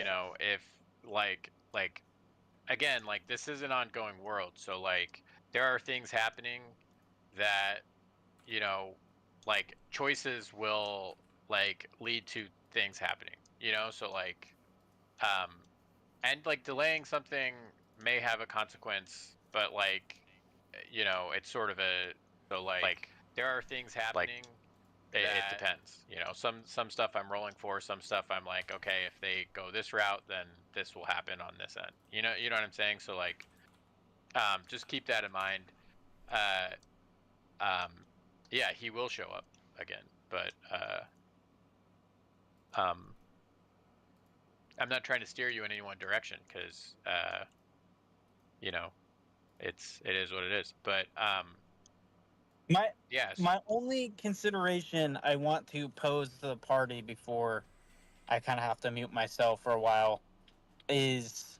know, if like again, like this is an ongoing world, so like there are things happening that, you know, like choices will like lead to things happening, you know, so like um and like delaying something may have a consequence, but like you know, it's sort of a so like there are things happening it that depends, you know, some stuff I'm rolling for, some stuff I'm like, okay, if they go this route, then this will happen on this end, you know what I'm saying, so like just keep that in mind. uh um yeah, he will show up again, but um I'm not trying to steer you in any one direction because you know, it is what it is, but My yes. my only consideration I want to pose to the party before I kind of have to mute myself for a while is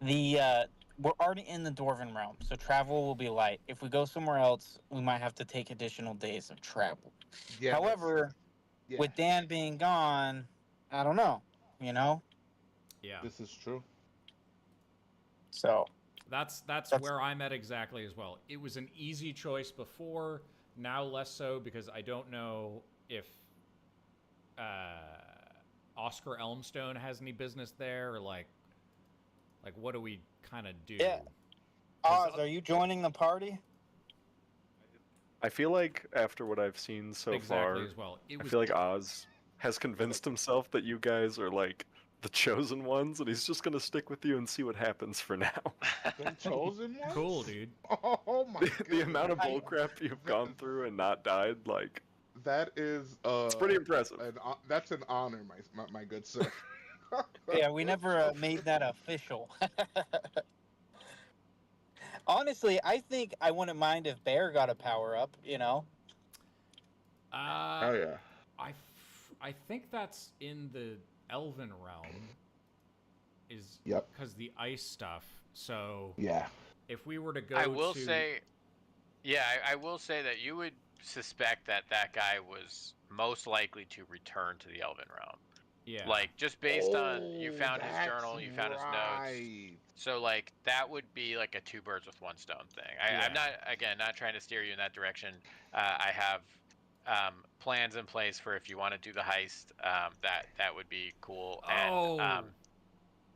the we're already in the Dwarven realm, so travel will be light. If we go somewhere else, we might have to take additional days of travel. yeah, However, yeah, with Dan being gone, I don't know, you know. Yeah. this is true. So That's that's where I'm at exactly as well. It was an easy choice before, now less so because I don't know if Oscar Elmstone has any business there, or like what do we kind of do? yeah. 'Cause, Oz, are you joining the party? I feel like after what I've seen so exactly far, as well. It I was feel like Oz has convinced himself that you guys are like the chosen ones, and he's just gonna stick with you and see what happens for now. The chosen ones. cool, dude. Oh my god. The amount of bullcrap you've gone through and not died, like That is it's pretty impressive. that's an honor, my good sir. Yeah, we never made that official. Honestly, I think I wouldn't mind if Bear got a power up, you know? Oh yeah. I think that's in the Elven realm, is Yep. because the ice stuff. So Yeah. if we were to go, I will to, say, yeah, I will say that you would suspect that that guy was most likely to return to the Elven realm. yeah, Like just based on you Oh, found his that's journal, you found his notes. right. So like that would be like a two birds with one stone thing. I'm Yeah. not, again, not trying to steer you in that direction. I have plans in place for if you want to do the heist. That would be cool. Oh, And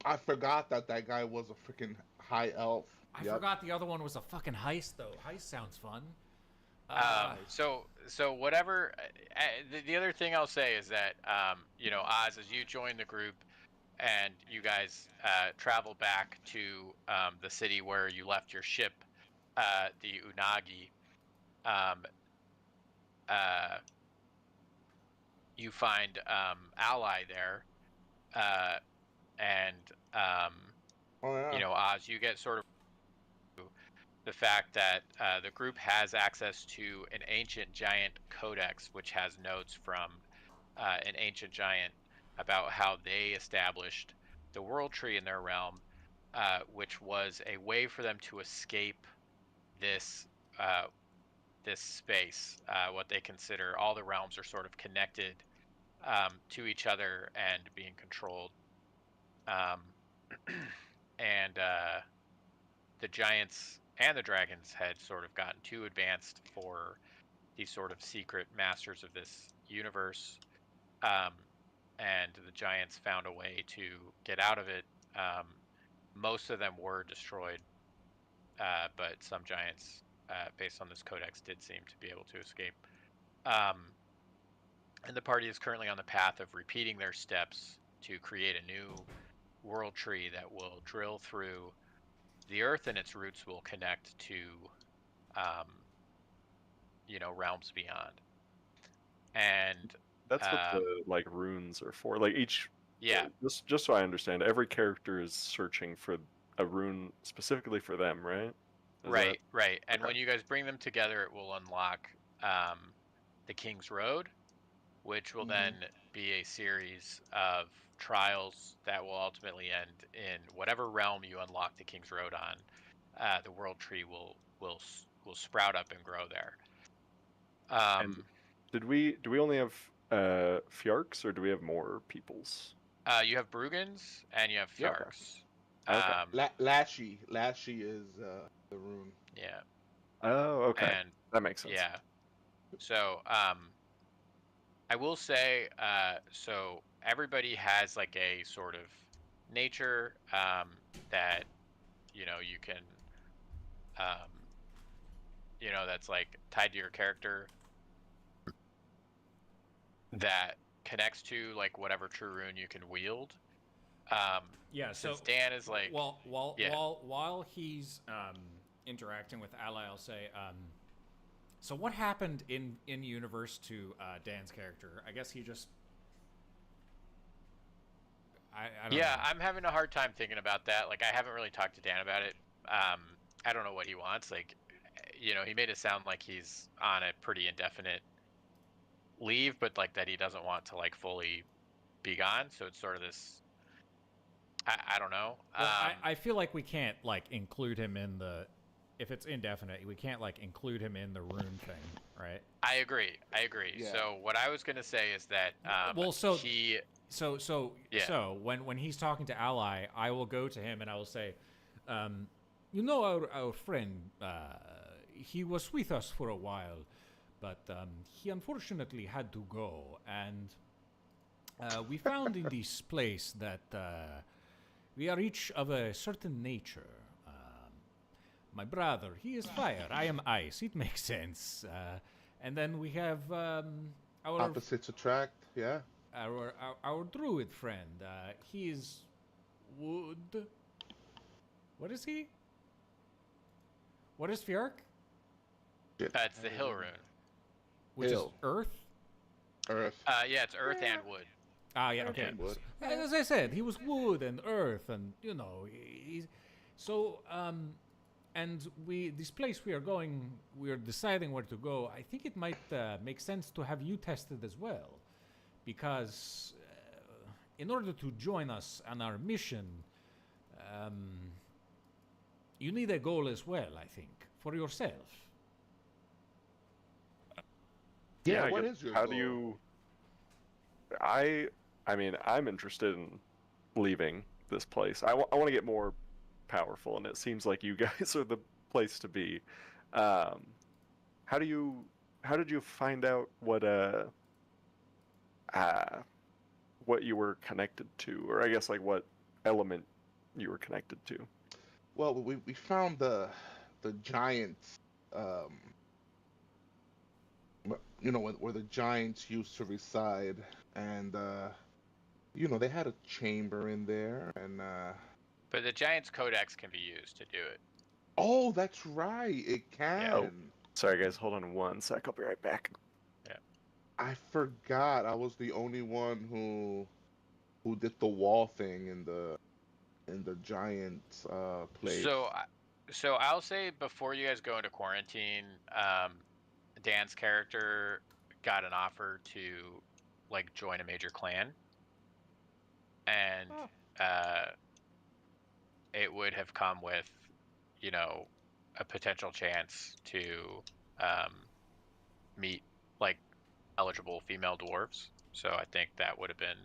I forgot that that guy was a freaking high elf. I Yep. forgot the other one was a fucking heist though. Heist sounds fun. so whatever. The other thing I'll say is that you know, Oz, as you join the group and you guys travel back to the city where you left your ship, the Unagi. Um, you find Ally there, and Oh yeah. you know, Oz, you get sort of the fact that the group has access to an ancient giant codex, which has notes from an ancient giant about how they established the world tree in their realm, which was a way for them to escape this this space. What they consider all the realms are sort of connected to each other and being controlled. Um, and the giants and the dragons had sort of gotten too advanced for these sort of secret masters of this universe. Um, and the giants found a way to get out of it. Most of them were destroyed, but some giants, based on this codex, did seem to be able to escape. Um, and the party is currently on the path of repeating their steps to create a new world tree that will drill through the earth, and its roots will connect to, um, you know, realms beyond. And That's what the like runes are for. Like each, yeah, just so I understand, every character is searching for a rune specifically for them, right? right, right. And okay. when you guys bring them together, it will unlock the King's Road, which will then be a series of trials that will ultimately end in whatever realm you unlock the King's Road on. The world tree will sprout up and grow there. And do we only have Fjarks, or do we have more peoples? You have Brugans and you have Yeah. Fjarks. Okay. Lashy is the rune. Yeah. Oh, okay. And That makes sense. yeah. So I will say so everybody has like a sort of nature that you can um that's like tied to your character that connects to like whatever true rune you can wield. Um, Yeah. since So Dan is like, yeah, while he's interacting with Ally, I'll say. So what happened in universe to Dan's character? I guess he just. I don't yeah, know. I'm having a hard time thinking about that. Like, I haven't really talked to Dan about it. Um, I don't know what he wants. Like, he made it sound like he's on a pretty indefinite leave, but like that he doesn't want to like fully be gone. So it's sort of this. I don't know. Well, I feel like we can't like include him in the. If it's indefinite, we can't like include him in the rune thing, right? I agree. Yeah. So what I was gonna say is that Well, so he Yeah. So when he's talking to Ally, I will go to him and I will say, our friend, he was with us for a while, but he unfortunately had to go, and we found in this place that we are each of a certain nature. My brother, he is fire. I am ice. It makes sense. And then we have our Opposites attract. Yeah. our druid friend. He is wood. What is he? What is Fjark? It's the hill rune. Which Hill. is earth? Earth. Yeah, it's earth and wood. Ah, yeah, okay. and wood. As I said, he was wood and earth, and he's so. And this place we are going, we are deciding where to go. I think it might make sense to have you tested as well, because in order to join us on our mission, you need a goal as well. I think for yourself. Yeah. I What guess- is your How goal? do you? I mean, I'm interested in leaving this place. I want to get more powerful, and it seems like you guys are the place to be. How did you find out what you were connected to, or I guess like what element you were connected to? Well, we found the giants. Where the giants used to reside, and they had a chamber in there, and But the Giant's Codex can be used to do it. oh, that's right, it Yeah. can. Sorry, guys, hold on one sec. I'll be right back. I forgot. I was the only one who did the wall thing in the giant place. So I'll say before you guys go into quarantine, Dan's character got an offer to like join a major clan, and it would have come with, a potential chance to meet like eligible female dwarves. So I think that would have been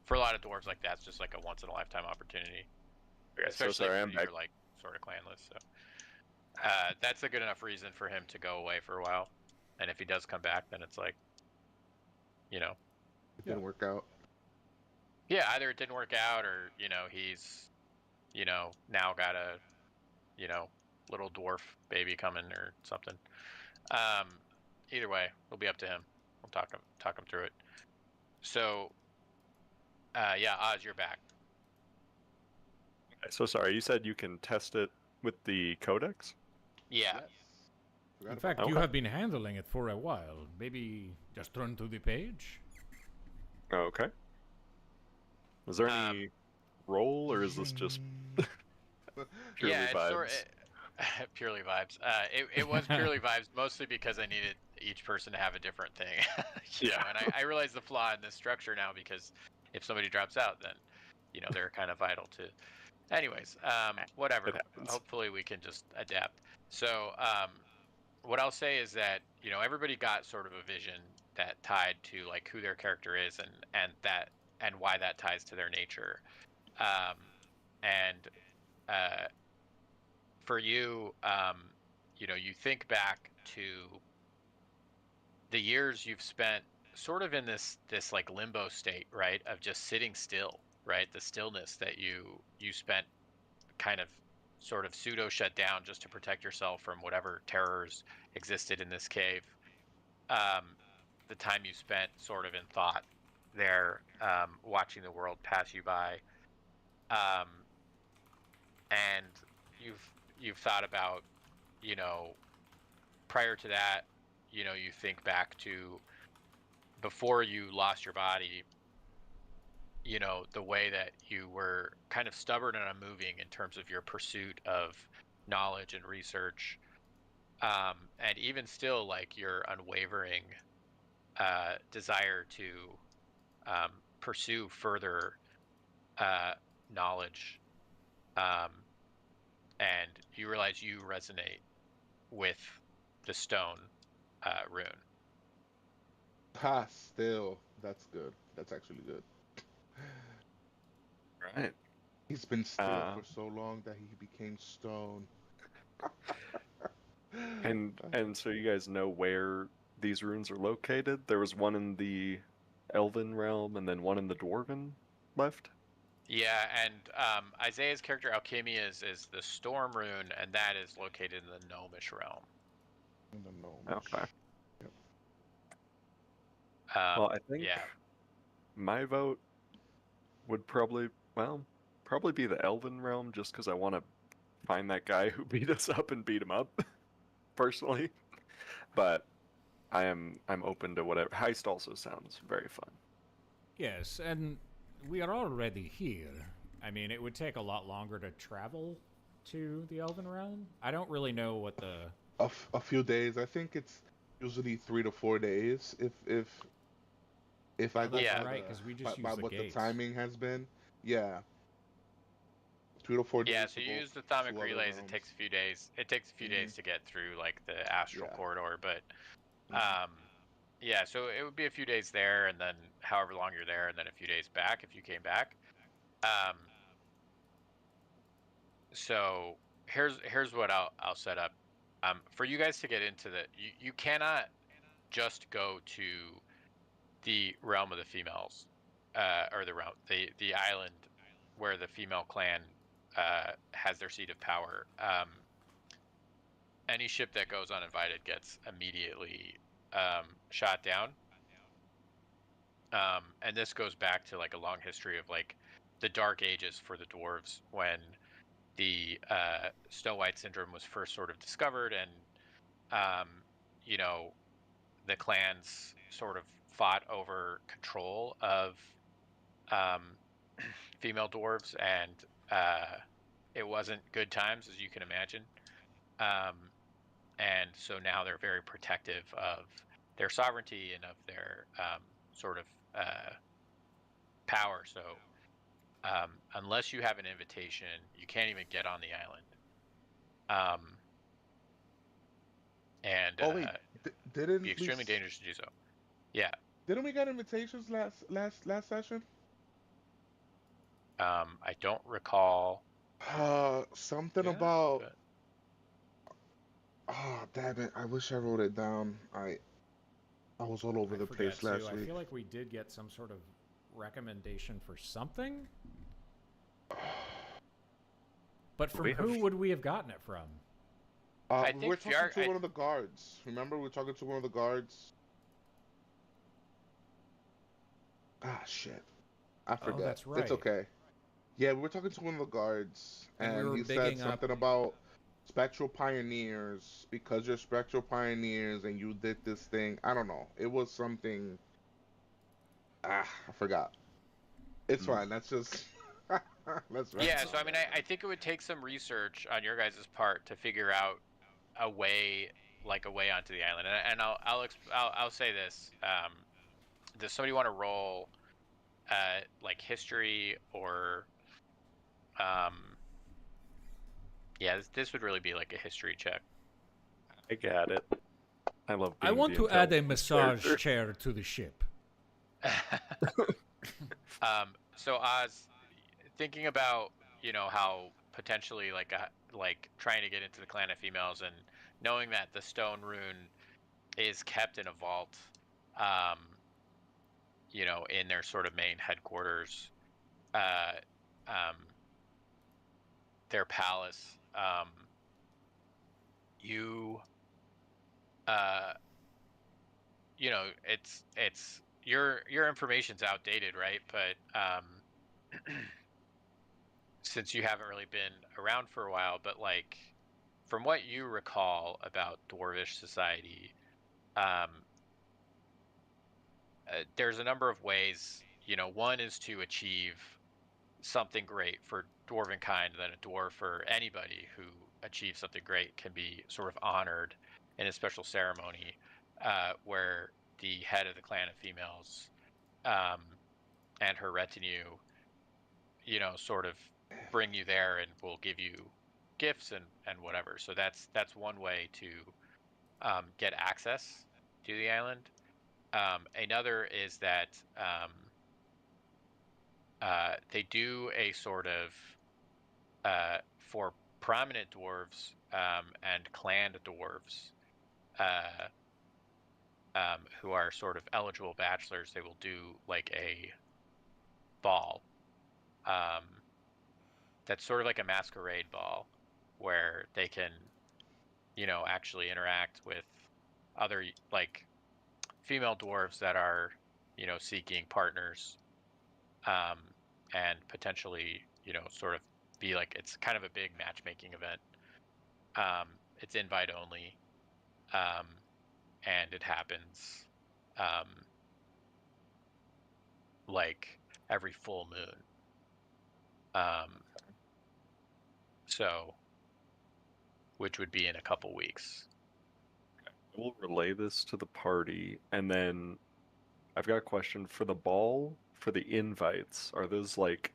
for a lot of dwarves like that's just like a once in a lifetime opportunity, Okay, so especially sorry, if I'm back. you're like sort of clanless. So that's a good enough reason for him to go away for a while. And if he does come back, then it's like, It didn't work out. yeah, either it didn't work out or he's now got a little dwarf baby coming or something. Either way, it'll be up to him. We'll talk him through it. So yeah, Oz, you're back. So sorry, you said you can test it with the codex? Yeah. Yes. Forgot In about fact, that. you Okay. have been handling it for a while. Maybe just turn to the page. Okay. Was there any roll, or is this just purely Yeah, it's vibes? Purely vibes. It was purely vibes, mostly because I needed each person to have a different thing. And I realize the flaw in this structure now because if somebody drops out, then they're kind of vital to. Anyways, whatever. It happens. Hopefully we can just adapt. So what I'll say is that everybody got sort of a vision that tied to like who their character is and that why that ties to their nature. And for you, you think back to the years you've spent sort of in this like limbo state, right, of just sitting still, right? The stillness that you spent kind of sort of pseudo shut down just to protect yourself from whatever terrors existed in this cave. The time you spent sort of in thought there, watching the world pass you by, um, and you've thought about, you know, prior to that, you think back to before you lost your body, the way that you were kind of stubborn and unmoving in terms of your pursuit of knowledge and research, and even still, like your unwavering desire to pursue further knowledge, um, and you realize you resonate with the stone rune. Ha, still. That's good. That's actually good. Right. He's been still Uh, for so long that he became stone. and so you guys know where these runes are located? There was one in the Elven realm and then one in the Dwarven left? Yeah, and Isaiah's character Alchemia is the storm rune, and that is located in the gnomish realm. In the gnomish. Okay. Yep. Well, I think Yeah. my vote would probably be the Elven realm, just because I want to find that guy who beat us up and beat him up, personally. But I'm open to whatever. Heist also sounds very fun. Yes, and we are already here. I mean, it would take a lot longer to travel to the Elven Realm. I don't really know what the... A few days. I think it's usually 3 to 4 days. If I Oh, go that's Yeah. by right, because we just by use the what the gates. timing has been, yeah, 3 to 4 days. Yeah, so to you go use the Thaumic to other relays, it realms. takes a few days. It takes a few Hmm. days to get through like the astral Yeah. corridor, but Hmm. yeah, so it would be a few days there and then however long you're there and then a few days back if you came back. Um so here's what I'll set up. For you guys to get into you cannot just go to the realm of the females, or the island where the female clan has their seat of power. Any ship that goes uninvited gets immediately shot down. And this goes back to like a long history of like the dark ages for the dwarves when the Snow White syndrome was first sort of discovered, and um, you know the clans sort of fought over control of um, female dwarves, and it wasn't good times, as you can imagine. Um, and so now they're very protective of their sovereignty and of their sort of power. So unless you have an invitation, you can't even get on the island. And Oh wait, be extremely dangerous to do so. Yeah. didn't we get invitations last session? I don't recall. Something Yeah, about. but Oh damn it! I wish I wrote it down. I was all over I the forget, place too. last I week. feel like we did get some sort of recommendation for something. But from We have- who would we have gotten it from? I We think were talking to one of the guards. Remember, we were talking to one of the guards. Ah, shit. I Oh, forget. that's It's right. okay. Yeah, we were talking to one of the guards, And we and were he said bigging up... something about spectral pioneers because you're spectral pioneers and you did this thing. I don't know. It was something. Ah, I forgot. It's Mm. fine. That's just. Let's wrap Yeah, it so on I mean, there. I think it would take some research on your guys' part to figure out a way, like a way onto the island. And I'll say this: does somebody want to roll, like history or, um, yeah, this would really be like a history check. I got it. I love I being want the to add a intelligence massage character. chair to the ship. So Oz, thinking about how potentially like trying to get into the clan of females and knowing that the stone rune is kept in a vault, um, in their sort of main headquarters, uh, um, their palace. You, uh, it's your information's outdated, right? But since you haven't really been around for a while, but like from what you recall about dwarvish society, um, there's a number of ways. One is to achieve something great for dwarven kind, then a dwarf or anybody who achieves something great can be sort of honored in a special ceremony, where the head of the clan of females, um, and her retinue, sort of bring you there and will give you gifts and whatever. So that's one way to get access to the island. Another is that they do a sort of for prominent dwarves and clan dwarves, uh, who are sort of eligible bachelors. They will do like a ball, um, that's sort of like a masquerade ball where they can, actually interact with other like female dwarves that are, seeking partners, um, and potentially, sort of be like it's kind of a big matchmaking event. It's invite only, um, and it happens um, like every full moon. Um, so, which would be in a couple weeks. We'll relay this to the party, and then I've got a question for the ball. For the invites, are those like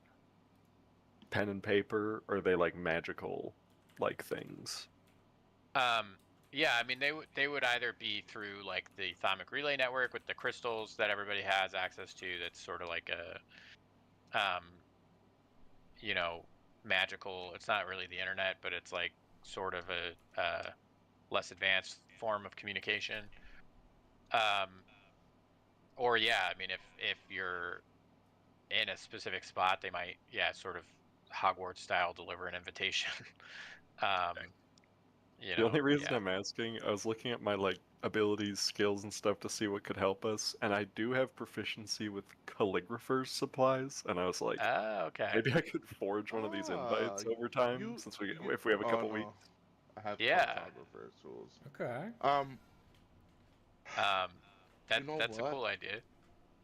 pen and paper, or are they like magical like things? Um, yeah, I mean they would either be through like the Thamic Relay Network with the crystals that everybody has access to. That's sort of like um, you know, magical. It's not really the internet, but it's like sort of a less advanced form of communication. Um, or yeah, I mean if you're in a specific spot, they might sort of Hogwarts style deliver an invitation. um, The only reason yeah. I'm asking, I was looking at my like abilities, skills, and stuff to see what could help us, and I do have proficiency with calligrapher's supplies, and I was like, Okay. maybe I could forge one of these Ah, invites over time, you since we you. if we have a Oh couple weeks. no, I have Yeah. cartographer's tools. Okay. Um, Um, you know that's a what? cool idea.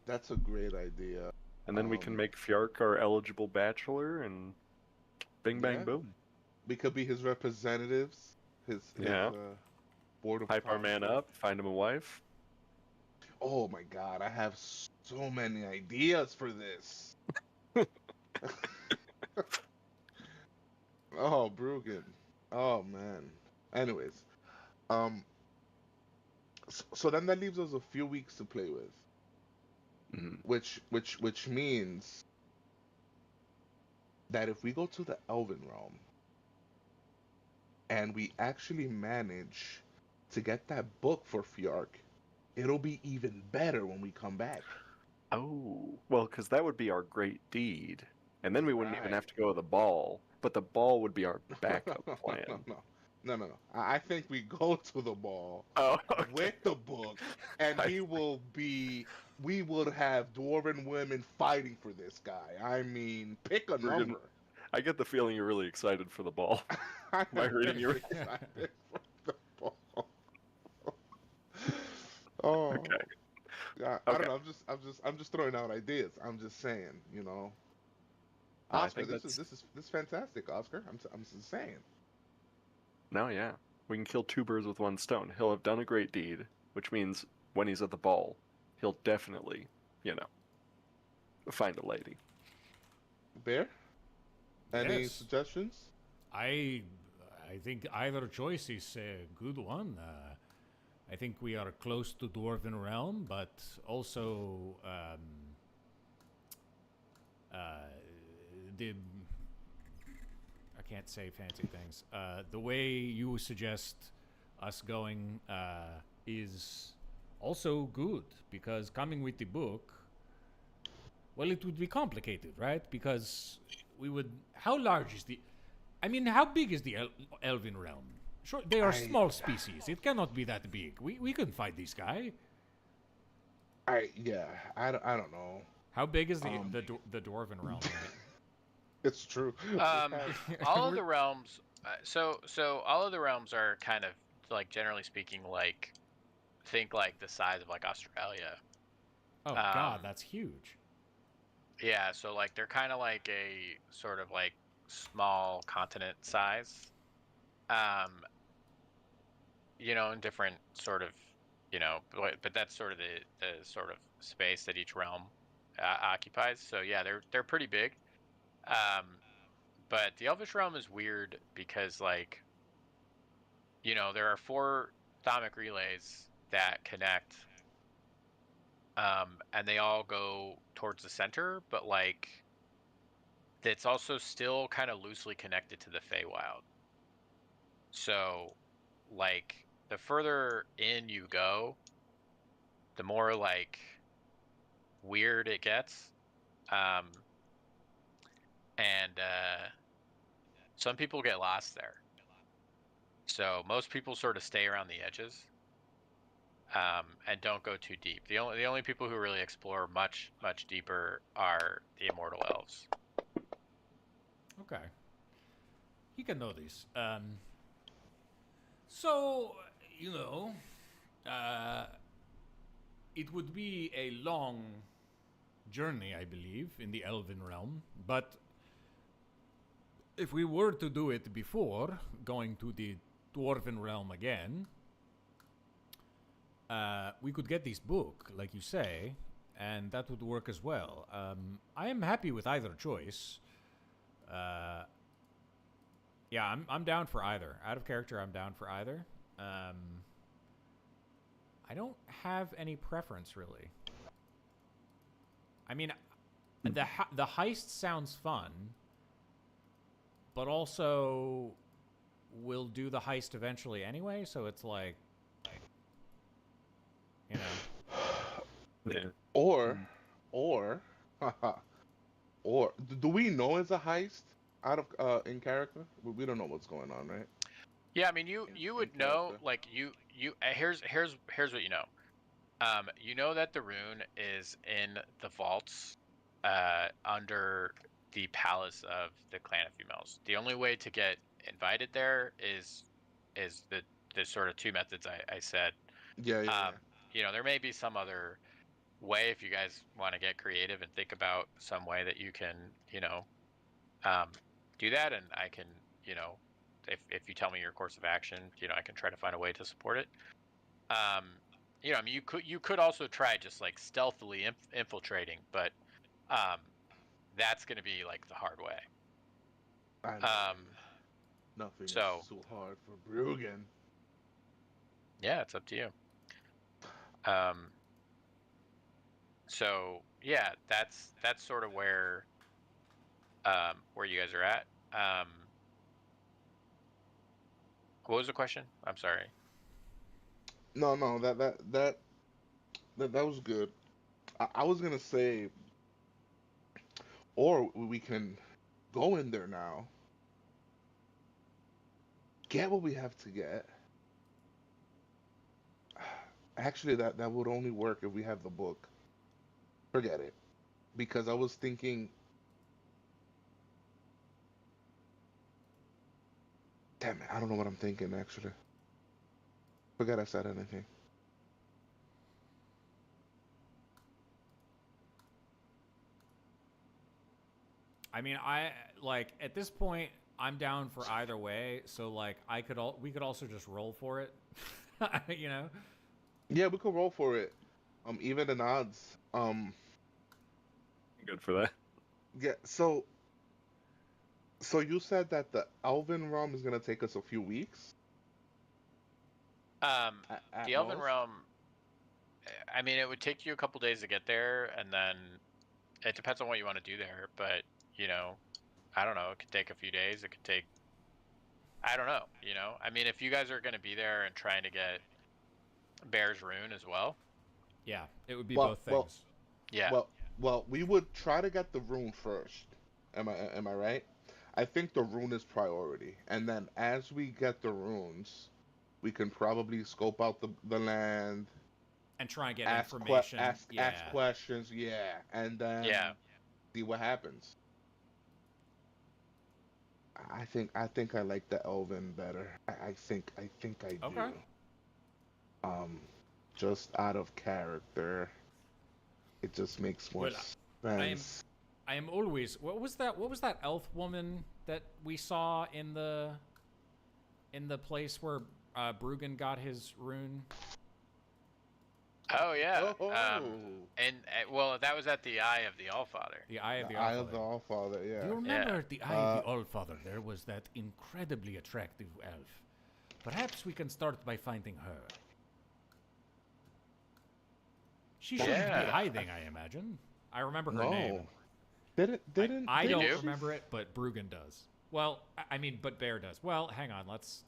That's a great idea. And then we can Um, make Fjark our eligible bachelor, and bing bang yeah, boom. we could be his representatives, his Yeah. board of Hype our man council. up, find him a wife. Oh my God, I have so many ideas for this. Oh, Brugan. Oh man. Anyways, um, so then that leaves us a few weeks to play with, Mhm. which means that if we go to the Elven realm and we actually manage to get that book for Fjark, it'll be even better when we come back. Oh, well, because that would be our great deed, and then we wouldn't even Right. have to go to the ball. But the ball would be our No, no, backup no, no, no, plan. no. No, no, no. I think we go to the ball Oh, okay. with the book, and I, we would have dwarven women fighting for this guy. I mean, pick a we're gonna. number. I get the feeling you're really excited for the ball. I Am I am reading you? very excited for the ball. Oh, Okay. yeah. I don't Okay. know. I'm just throwing out ideas. I'm just saying, No, I Oscar, think that's this is fantastic, Oscar. I'm just saying. no, yeah. We can kill two birds with one stone. He'll have done a great deed, which means when he's at the ball, he'll definitely, you know, find a lady. Bear, any Yes. suggestions? I I think either choice is a good one. I think we are close to Dwarven Realm, but also The I can't say fancy things. The way you suggest us going is also good because coming with the book, well, it would be complicated, right? Because we would. How large is the? I mean, how big is the Elven realm? Sure, they are I small species. It cannot be that big. We couldn't fight this guy. yeah, I don't know. How big is Um, the dwarven realm? it's true. We have All of the realms. So all of the realms are kind of like generally speaking, like think like the size of like Australia. Oh God, Um, that's huge. yeah. So like they're kind of like a sort of like small continent size. Um, in different sort of, but that's sort of the sort of space that each realm occupies. So yeah, they're pretty big. Um, but the Elvish realm is weird because like there are four thaumic relays that connect, and they all go towards the center, but like it's also still kind of loosely connected to the Feywild. So, like the further in you go, the more like weird it gets. Um, and some people get lost there. So most people sort of stay around the edges, and don't go too deep. The only people who really explore much deeper are the immortal elves. Okay, he can know these. So you know, uh, it would be a long journey, I believe, in the Elven realm. But if we were to do it before going to the Dwarven realm again, we could get this book, like you say, and that would work as well. I am happy with either choice. Uh, yeah, I'm down for either. Out of character, I'm down for either. Um, I don't have any preference really. I mean, the heist sounds fun, but also we'll do the heist eventually anyway. So it's like, you know, Yeah. or or or do we know it's a heist out of in character? We don't know what's going on, right? Yeah, I mean you In would know character. like you here's what you know. You know that the rune is in the vaults under the palace of the clan of females. The only way to get invited there is the sort of two methods I said. Yeah, yeah, Um, yeah. there may be some other way if you guys want to get creative and think about some way that you can, um, do that, and I can, you know, if you tell me your course of action, I can try to find a way to support it. Um, I mean, you could also try just like stealthily infiltrating, but um, that's going to be like the hard way. I Um, mean, nothing is so too hard for Bruggen. yeah, it's up to you. Um, so yeah, that's sort of where you guys are at. Um, what was the question? I'm sorry. No, no, that was good. I was gonna say, or we can go in there now, get what we have to get. Actually, that would only work if we have the book. Forget it, because I was thinking, damn it, I don't know what I'm thinking actually. Forget I said anything. I mean, I like at this point, I'm down for either way. So like, we could also just roll for it, you know. Yeah, we could roll for it. Even in odds. Good for that. Yeah. So you said that the Elven realm is gonna take us a few weeks Um, at the Elven most. Realm. I mean, it would take you a couple days to get there, and then it depends on what you want to do there, but I don't know. It could take a few days. It could take, I don't know. I mean, if you guys are going to be there and trying to get Bear's Rune as well, Yeah, it would be Well, both well, things. yeah, well. We would try to get the rune first. Am I right? I think the rune is priority, and then as we get the runes, we can probably scope out the land, And try and get information. ask Yeah. questions, yeah, and yeah. then see what happens. I think I like the elven better. I think I do. Okay. Um, just out of character, it just makes more Well, I am sense. I am always. What was that elf woman that we saw in the place where Bruggen got his rune? Oh yeah. Oh, And well, that was at the Eye of the Allfather. The Eye of the the Eye of the Allfather. Allfather, Do you yeah. remember the Eye of Uh, the Allfather? There was that incredibly attractive elf. Perhaps we can start by finding her. She shouldn't be Yeah. hiding, I imagine. I remember her name. No. Didn't I You don't do? remember it, but Bruggen does. Well, I mean, but Bear does. Well, hang on, let's...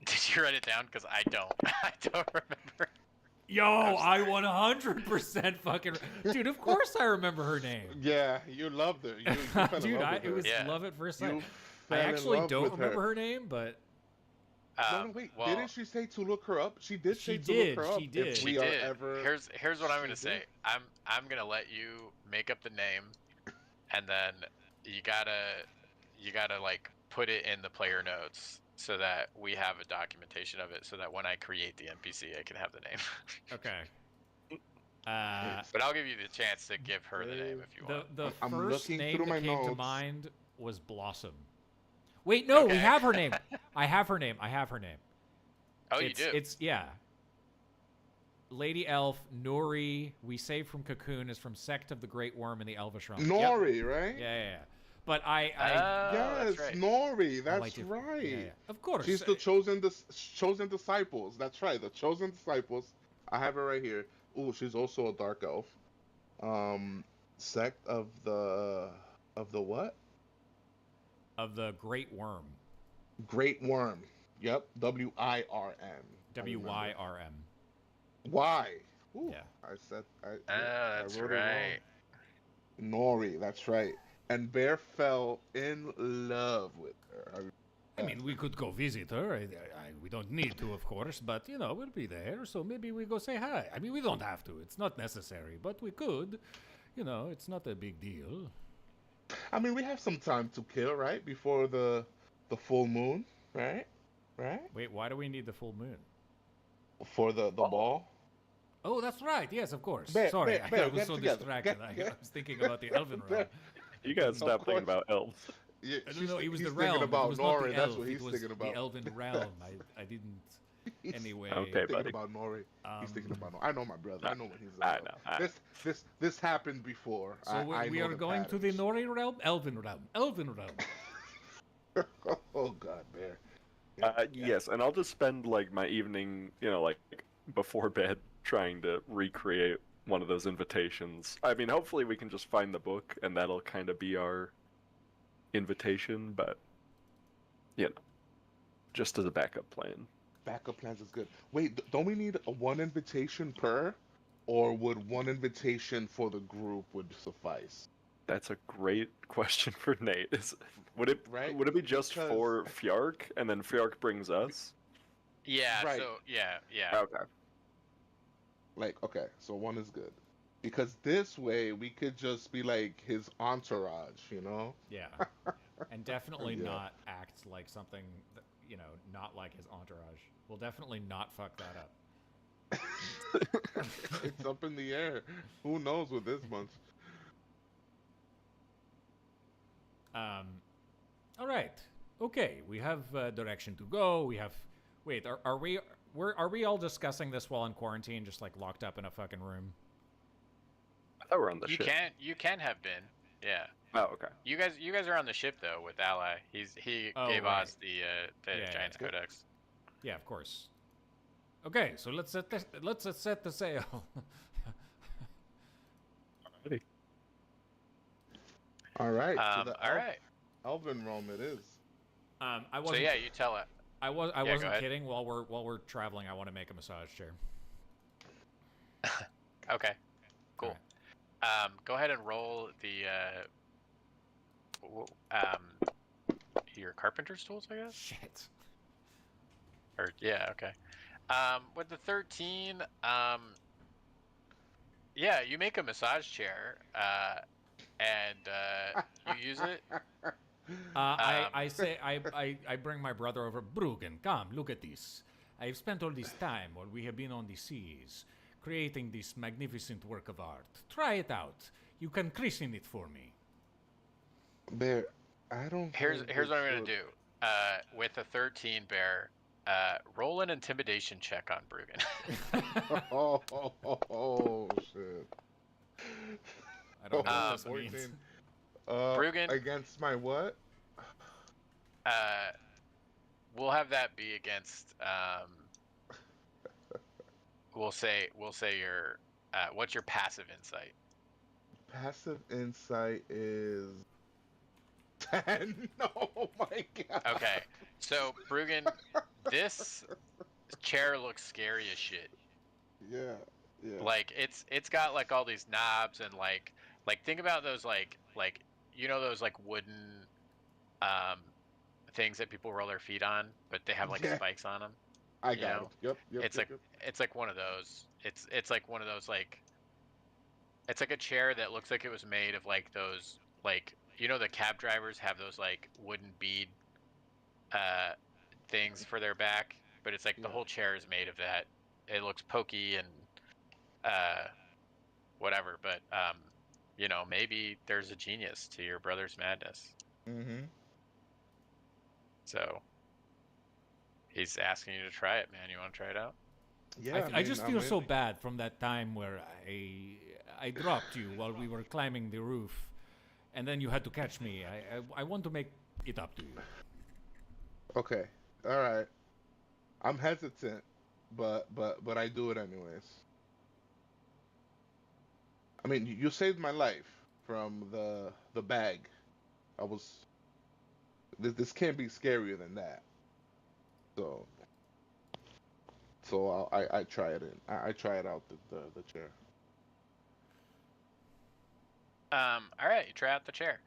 Did you write it down? Because I don't. I don't remember. Yo, I 100% fucking... Dude, of course I remember her name. Yeah, you loved her. You fell in Dude, love with it her. was Yeah. love at first sight. You I fell in actually love don't with remember her name, but... No, no, wait. Well, Didn't she say to look her up? She did She say to did, look her up. she did. If she we did. are ever. Here's what I'm gonna She say. did. I'm gonna let you make up the name, and then you gotta like put it in the player notes so that we have a documentation of it, so that when I create the NPC, I can have the name. Okay. But I'll give you the chance to give her the name if you want. The I'm first looking name through that my came to notes. mind was Blossom. Wait, no, we Okay. have her name. I have her name. Oh, you do. It's yeah. Lady Elf, Nori, we saved from Cocoon, is from Sect of the Great Worm in the Elvish realm. Yep. Nori, right? Yeah. But I Oh, Yes, that's right. Nori. oh, That's I did- right. Yeah. Of course. She's the chosen disciples. That's right. The chosen disciples. I have her right here. Ooh, she's also a dark elf. Sect of the what? Of the Great Worm. Great Worm. Yep. WIRM. WYRM. Why? Ooh, Yeah. I said I. Oh, that's I wrote it wrong. right. Nori. That's right. And Bear fell in love with her. I mean, we could go visit her. We don't need to, of course, but, we'll be there, so maybe we go say hi. I mean, we don't have to. It's not necessary, but we could. It's not a big deal. I mean, we have some time to kill, right? Before the full moon, right? Right? Wait, why do we need the full moon? For the ball. Oh, that's right. Yes, of course. Bear, Sorry, Bear, I was get so together. distracted. I was thinking about the Elven realm. You guys Of stop thinking course. about elves. Yeah, I don't know. It was he's the realm. thinking about it was not Nori. the That's elf. what he's it was thinking about. the Elven realm. I didn't. He's Anyway. Okay, thinking buddy. about Nori. He's thinking about Nori. I know my brother. I know what he's I about. know. This happened before. So I we know are going to the patterns. Nori realm? Elven realm. Elven realm. Oh God, Bear. Yes, and I'll just spend like my evening, like before bed, trying to recreate one of those invitations. I mean, hopefully we can just find the book, and that'll kind of be our invitation. But just as a backup plan. Backup plans is good. Wait, don't we need one invitation per, or would one invitation for the group would suffice? That's a great question for Nate. Would Right? it be just Because- for Fjark, and then Fjark brings us? Yeah. Right. So yeah. Okay. Like, okay, so one is good. Because this way we could just be like his entourage, Yeah. And definitely Yeah. not act like something, that, not like his entourage. We'll definitely not fuck that up. It's up in the air. Who knows with this bunch? All right. Okay. We have direction to go. We have. Wait. Are we all discussing this while in quarantine, just like locked up in a fucking room? I thought we're on the You ship. can have been. Yeah. Oh, okay. You guys are on the ship though with Ally. He Oh, gave right. Oz the Yeah, Giant's yeah. Codex. Yeah, of course. Okay, so let's set the sail. Alrighty. All right, to the All right. Elven realm it is. I So wasn't. yeah, you tell it. I Yeah, go wasn't ahead. kidding. While we're traveling, I want to make a massage chair. Okay, All cool. right. Go ahead and roll the um your carpenter's tools, I guess. Shit. Or yeah, okay. With the 13, yeah, you make a massage chair, and you use it. I say I bring my brother over. Bruggen, come look at this. I've spent all this time while we have been on the seas, creating this magnificent work of art. Try it out. You can christen it for me. Bear, I don't Here's think here's it what I'm gonna should. do. With a 13 bear, roll an intimidation check on Bruggen. Oh, shit. I don't know what this means. 14. Bruggen, Against my what? uh, we'll have that be against. We'll say your. What's your passive insight? Passive insight is 10. Oh my god. Okay, so Bruggen, this chair looks scary as shit. Yeah, yeah. Like it's got like all these knobs and like think about those like those like wooden um things that people roll their feet on, but they have like Yeah, spikes on them. I You got know, him. Yep, yep, it's yep, like yep. it's like one of those. It's like one of those like it's like a chair that looks like it was made of like those like the cab drivers have those like wooden bead uh things for their back, but it's like the Yeah. whole chair is made of that. It looks pokey and uh whatever, but maybe there's a genius to your brother's madness. Mm-hmm. So he's asking you to try it, man. You want to try it out? Yeah, I I mean, just I'm feel so in. bad from that time where I dropped you while we were climbing the roof, and then you had to catch me. I want to make it up to you. Okay. All right. I'm hesitant, but I do it anyways. I mean, you saved my life from the bag. I was this can't be scarier than that. So I try it in. I try it out the chair. All right, you try out the chair.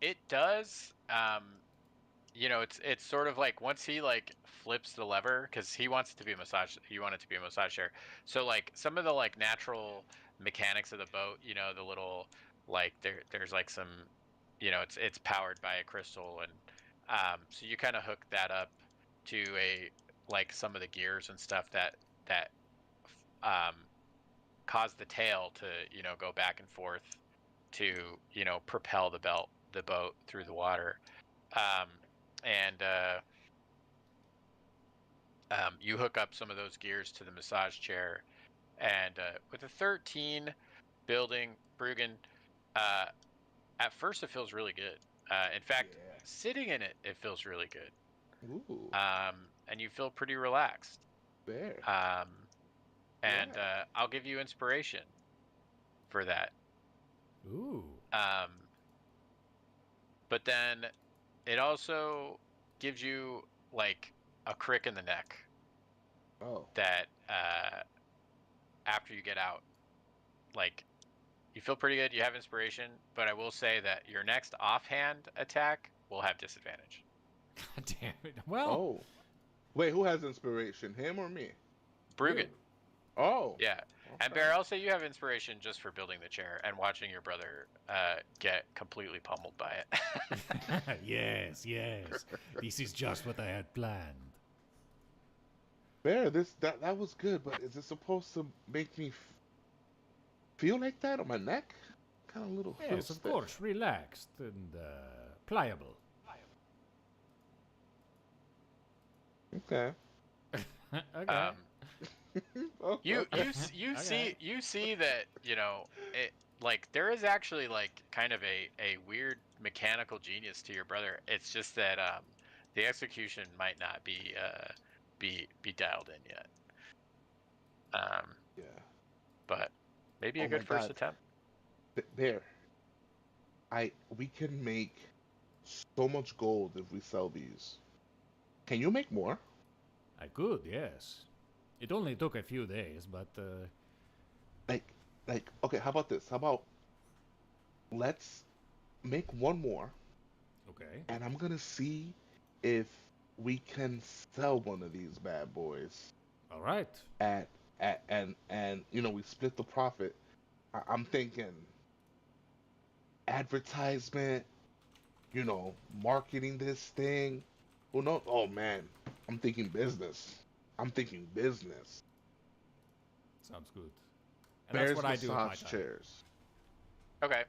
It does. It's sort of like once he like flips the lever because he wants it to be a massage. You want it to be a massage chair. So like some of the like natural mechanics of the boat, the little like there's like some, it's powered by a crystal and so you kind of hook that up to a like some of the gears and stuff that um cause the tail to go back and forth to propel the boat through the water um and you hook up some of those gears to the massage chair and with a 13 building Bruggen, uh at first it feels really good. In fact, Yeah. sitting in it feels really good. Ooh, And you feel pretty relaxed. bear. um and Yeah. I'll give you inspiration for that. Ooh. um but then it also gives you like a crick in the neck Oh. that after you get out, like you feel pretty good, you have inspiration, but I will say that your next offhand attack will have disadvantage. God damn it. Well, Oh. Wait, who has inspiration? Him or me? you. Bruggen, Oh. yeah. And Okay. Bear, I'll say you have inspiration just for building the chair and watching your brother get completely pummeled by it. Yes, yes. This is just what I had planned. Bear, that was good, but is it supposed to make me feel like that on my neck? Kind of a little feel Yes, of stiff. course, relaxed and pliable. Okay. Okay. um, Oh, you okay. see Okay. that it like there is actually like kind of a weird mechanical genius to your brother. It's just that the execution might not be dialed in yet. Um, Yeah. but maybe a Oh my good first God. attempt. Bear, we can make so much gold if we sell these. Can you make more? I could, yes. It only took a few days, but Like, okay, how about this? How about let's make one more, okay. and I'm gonna see if we can sell one of these bad boys All right. at and we split the profit. I'm thinking advertisement, marketing this thing. Who knows? Oh man, I'm thinking business. I'm thinking business. Sounds good. And that's Bears what I do with my massage time. chairs. Okay.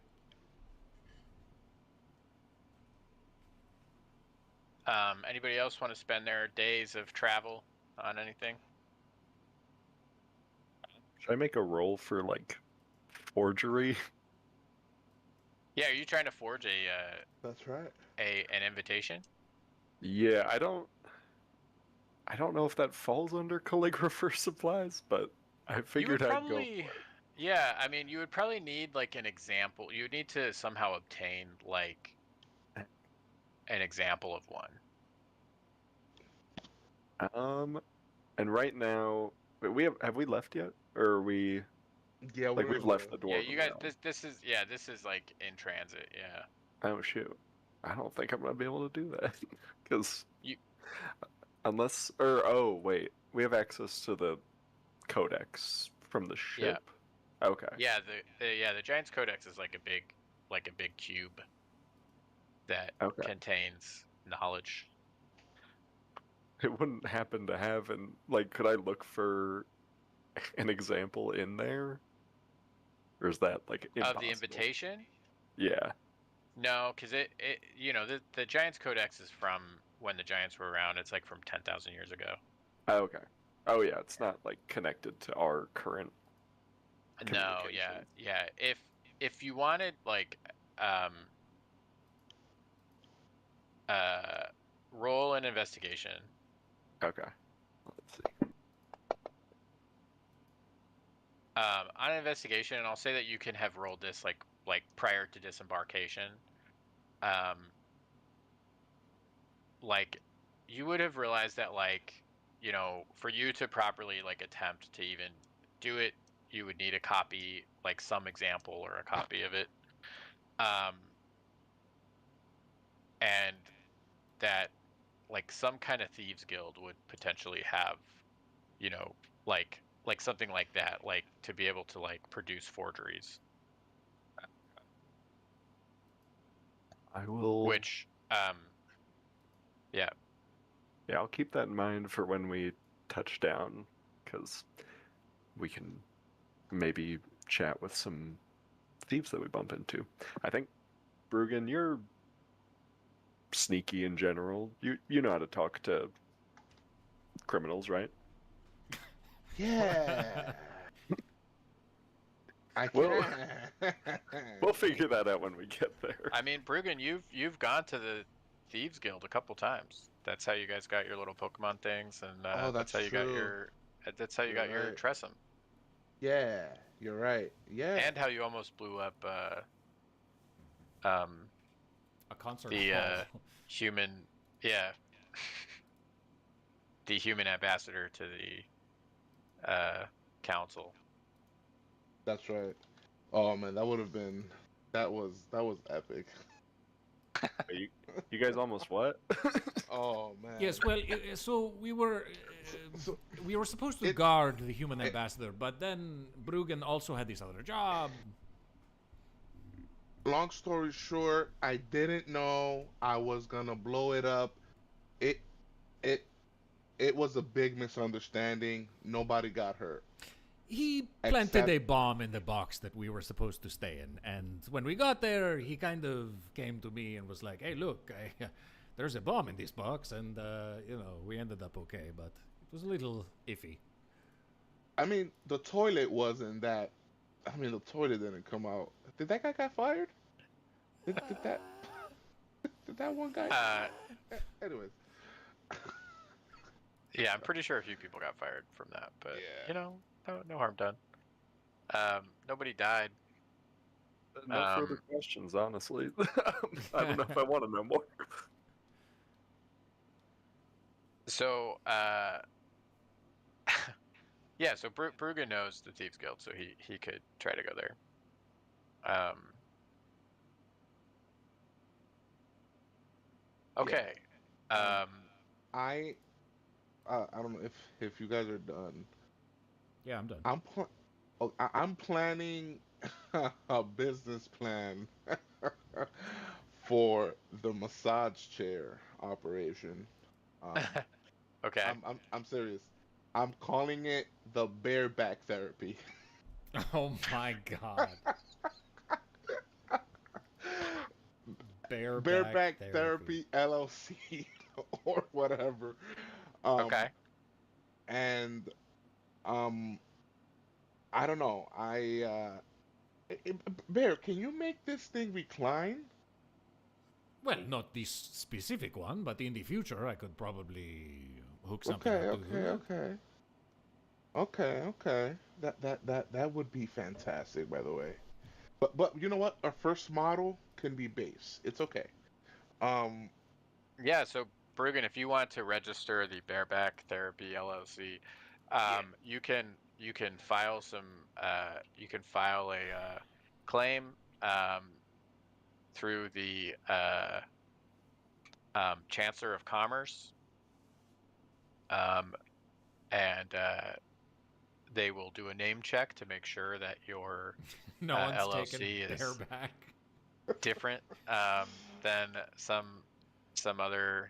Anybody else want to spend their days of travel on anything? Should I make a roll for like forgery? Yeah, are you trying to forge That's right. an invitation? Yeah, I don't know if that falls under calligrapher supplies, but I You would figured I'd go probably, for it. yeah, I mean, you would probably need like an example. You would need to somehow obtain like an example of one. And right now, wait, have we left yet? Or are we Yeah, like we're we've in the. left the Yeah, dwarven you guys, realm? this is like in transit. Yeah. Oh shoot. I don't think I'm gonna be able to do that. Because You, unless or oh wait, we have access to the codex from the yeah, ship? Okay. yeah. The Giant's Codex is like a big cube that Okay. contains knowledge. It wouldn't happen to have an like could I look for an example in there? Or is that like Of the impossible? invitation? Yeah. No, because the Giants Codex is from when the Giants were around. It's like from 10,000 years ago. Okay. Oh yeah, it's not like connected to our current No, yeah, communication. yeah. If you wanted like um uh roll an investigation. Okay. Let's see. On an investigation, and I'll say that you can have rolled this like prior to disembarkation. Um, like you would have realized that for you to properly like attempt to even do it, you would need a copy, like some example or a copy of it. Um, and that like some kind of thieves guild would potentially have, you know, like something like that, like to be able to like produce forgeries, I will which yeah. yeah, I'll keep that in mind for when we touch down, because we can maybe chat with some thieves that we bump into. I think Brugan, you're sneaky in general. You know how to talk to criminals, right? Yeah, I Well, can. we'll figure that out when we get there. I mean, Brugan, you've gone to the Thieves Guild a couple times. That's how you guys got your little Pokemon things, and Oh, that's true. that's how you You're got your right. Tressum, Yeah, you're right. Yeah. and how you almost blew up um A concert the hall. human, yeah, the human ambassador to the council. That's right. Oh man, that was epic. You guys almost what? Oh man. Yes, well, so So we were supposed to it, guard the human it ambassador, but then Brugen also had this other job. long story short, I didn't know I was gonna blow it up. It it it was a big misunderstanding. Nobody got hurt He planted except a bomb in the box that we were supposed to stay in, and when we got there, he kind of came to me and was like, "Hey, look, there's a bomb in this box," and we ended up okay, but it was a little iffy. I mean the toilet wasn't that. I mean the toilet didn't come out. Did that guy got fired? Did that did that one guy? Uh, Anyways, yeah, I'm pretty sure a few people got fired from that, but yeah. no harm done. Nobody died. No further questions, honestly. I don't know if I want to know more. So, yeah, so Bruga knows the Thieves Guild, so he could try to go there. Okay. Um, I I don't know if you guys are done. Yeah, I'm done. I'm planning a business plan for the massage chair operation. Um, Okay. I'm serious. I'm calling it the bareback therapy. Oh my god. Bareback Bareback therapy. Therapy LLC or whatever. Um, Okay. and um, I don't know. Bear, can you make this thing recline? Well, not this specific one, but in the future I could probably hook something Okay, up to do okay, that. okay. Okay. That would be fantastic, by the way. But you know what? Our first model can be base. It's okay. Um, Yeah, so Brugan, if you want to register the Bareback Therapy LLC, yeah. you can file a claim through the Chancellor of Commerce, um, and they will do a name check to make sure that your No one's taken LLC is bareback. different than some other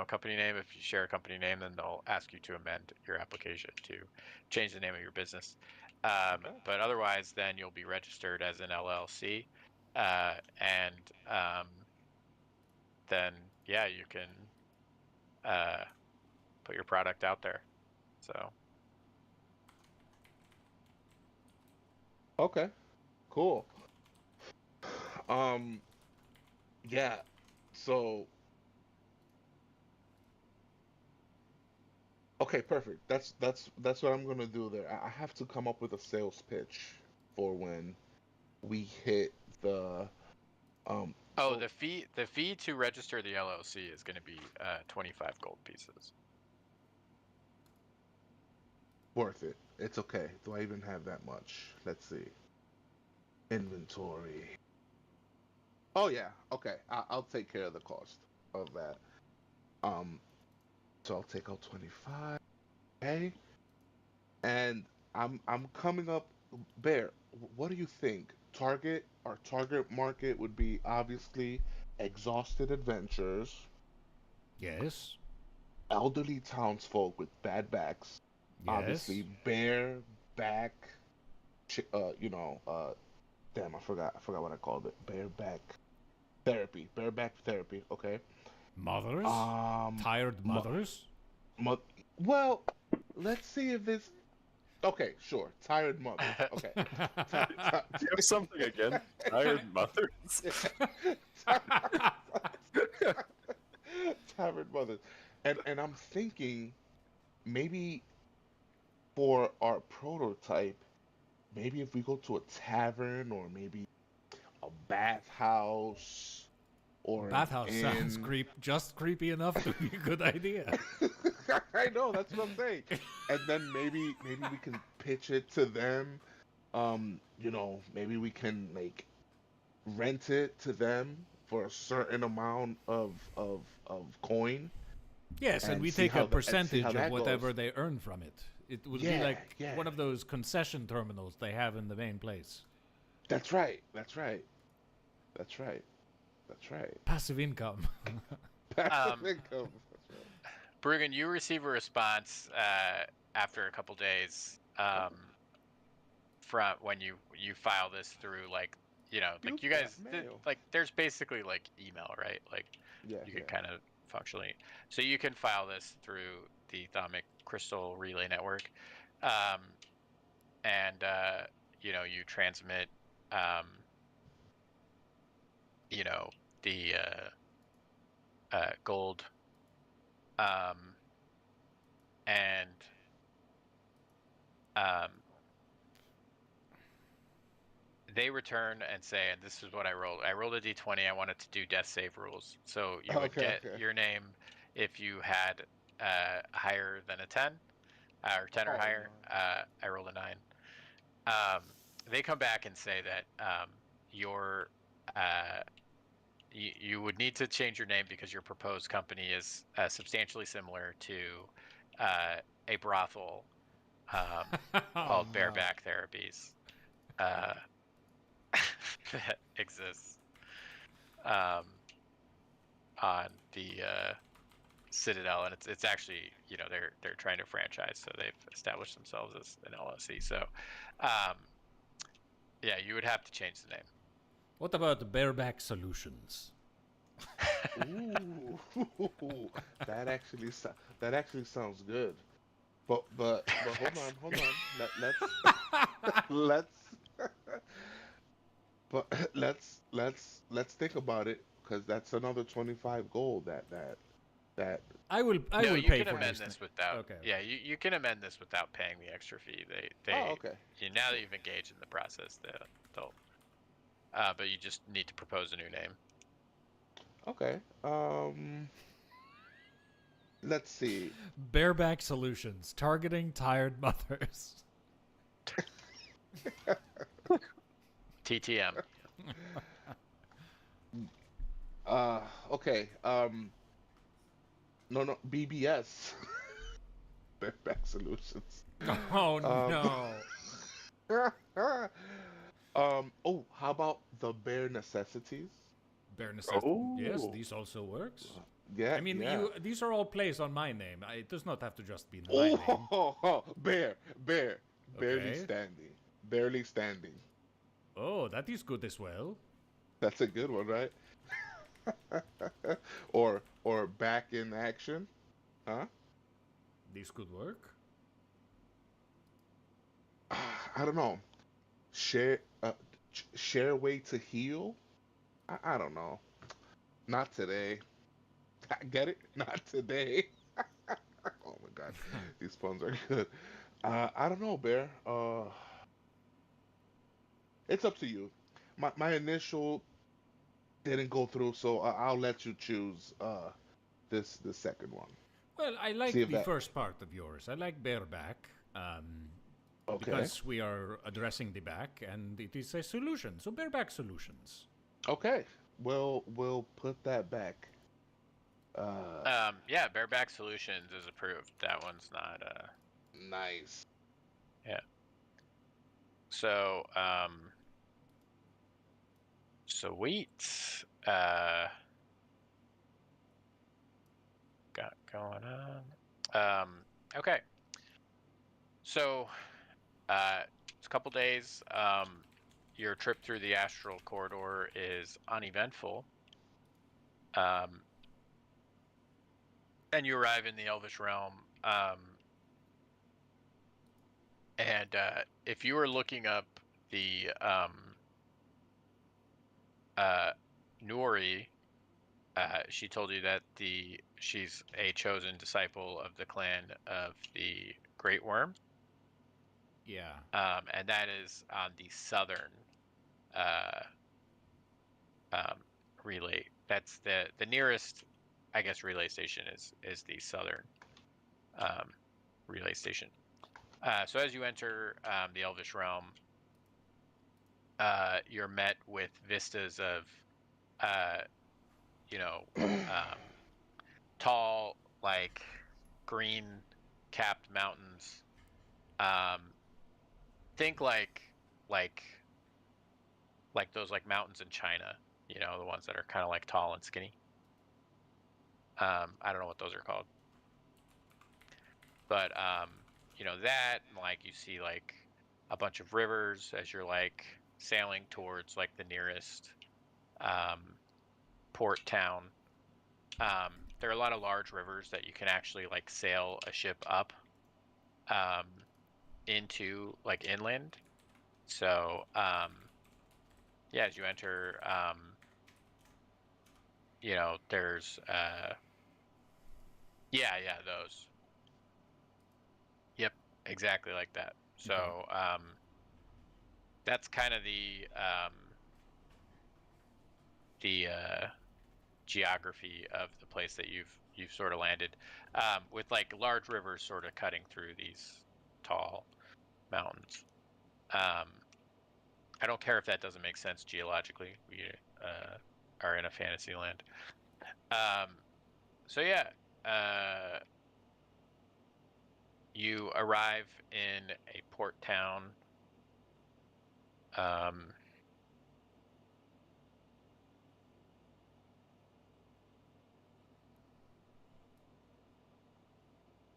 company name. If you share a company name, then they'll ask you to amend your application to change the name of your business. Okay. But otherwise, then you'll be registered as an LLC, and then yeah, you can uh, put your product out there. So Okay. Cool. Um, yeah. So, okay, perfect. That's what I'm gonna do there. I have to come up with a sales pitch for when we hit the oh, so the fee to register the LLC is going to be 25 gold pieces. worth it. It's okay. Do I even have that much? Let's see. Inventory. Oh yeah. Okay. I'll take care of the cost of that. Um, so I'll take out 25. Okay. And I'm coming up. Bear, what do you think? Our target market would be obviously exhausted adventurers, Yes. elderly townsfolk with bad backs, obviously Yes. bear back, damn, I forgot what I called it. Bareback therapy. Okay. Mothers? Um, Tired mu- mothers? mu- well, let's see if this. Okay, sure. Tired mothers. Okay. Ti- Do you have something again? Tired mothers? Tired mothers. And I'm thinking maybe for our prototype, maybe if we go to a tavern or maybe a bathhouse or an Bathhouse sounds inn. just creepy enough to be a good idea. I know, that's what I'm saying. And then maybe we can pitch it to them. Maybe we can like rent it to them for a certain amount of coin Yes, and and we take a see how percentage of that whatever goes. they earn from it. It will be Yeah, like yeah. one of those concession terminals they have in the main place. That's right. That's right. That's right. That's right. Passive income. Passive um, income. That's right. Brugan, you receive a response after a couple days from when you file this through, like like Pew you that guys mail. like there's basically like email, right? Like Yeah, you can yeah. kind of functionally, so you can file this through the Thaumic Crystal Relay Network, um, and you transmit um, you know the gold, um, and um, they return and say, and this is what I rolled. I rolled a d20. I wanted to do death save rules. So you would Okay, get okay. your name if you had higher than a 10 or 10 or Oh higher. I rolled a 9. They come back and say that your you would need to change your name because your proposed company is substantially similar to a brothel Oh called no. Bareback Therapies uh, that exists um, on the Citadel, and it's actually they're trying to franchise, so they've established themselves as an LLC. So um, yeah, you would have to change the name. What about bareback solutions? Ooh, that actually sounds good. But hold on. Let's but let's think about it because that's another 25 gold that I No, will you pay can for amend this. this without. Okay. Yeah, you can amend this without paying the extra fee. oh, okay. Now that you've engaged in the process, they'll but you just need to propose a new name. Okay. Let's see. Bareback solutions targeting tired mothers. TTM. Okay. No, BBS. Backpack Solutions. Oh Um, no. oh, how about the bare necessities? Bare necessity. Yes, Oh, this also works. Yeah, I mean, yeah. these are all plays on my name. It does not have to just be my name. Oh, barely Okay. standing, barely standing. Oh, that is good as well. That's a good one, right? Or back in action, huh? This could work. I don't know. Share, share way to heal. I don't know. Not today. Get it? Not today. Oh my god, these puns are good. I don't know, Bear. It's up to you. My initial didn't go through, so I'll let you choose the second one. Well, I See like if the that. first part of yours. I like bareback, Okay. because we are addressing the back, and it is a solution. So bareback solutions. Okay. We'll put that back. Uh, Yeah, Bareback Solutions is approved. That one's not. nice. Yeah. So sweet. Got going on. Okay. So it's a couple days. Your trip through the astral corridor is uneventful. Um, and you arrive in the Elvish realm. And if you were looking up the uh, Nuri, she told you that she's a chosen disciple of the clan of the Great Worm, Yeah. and that is on the southern uh, um, relay. That's the nearest, I guess, relay station is the southern um, relay station. So as you enter the Elvish realm, you're met with vistas of uh, you know um, tall, like green capped mountains. Um, think like like those like mountains in China, the ones that are kind of like tall and skinny. I don't know what those are called, but that, and like you see like a bunch of rivers as you're like sailing towards like the nearest um, port town. There are a lot of large rivers that you can actually like sail a ship up um, into like inland. So yeah, as you enter, there's yeah, those. Yep, exactly like that. Okay. So that's kind of the geography of the place that you've sort of landed, with like large rivers sort of cutting through these tall mountains. I don't care if that doesn't make sense geologically. We are in a fantasy land. So yeah, you arrive in a port town.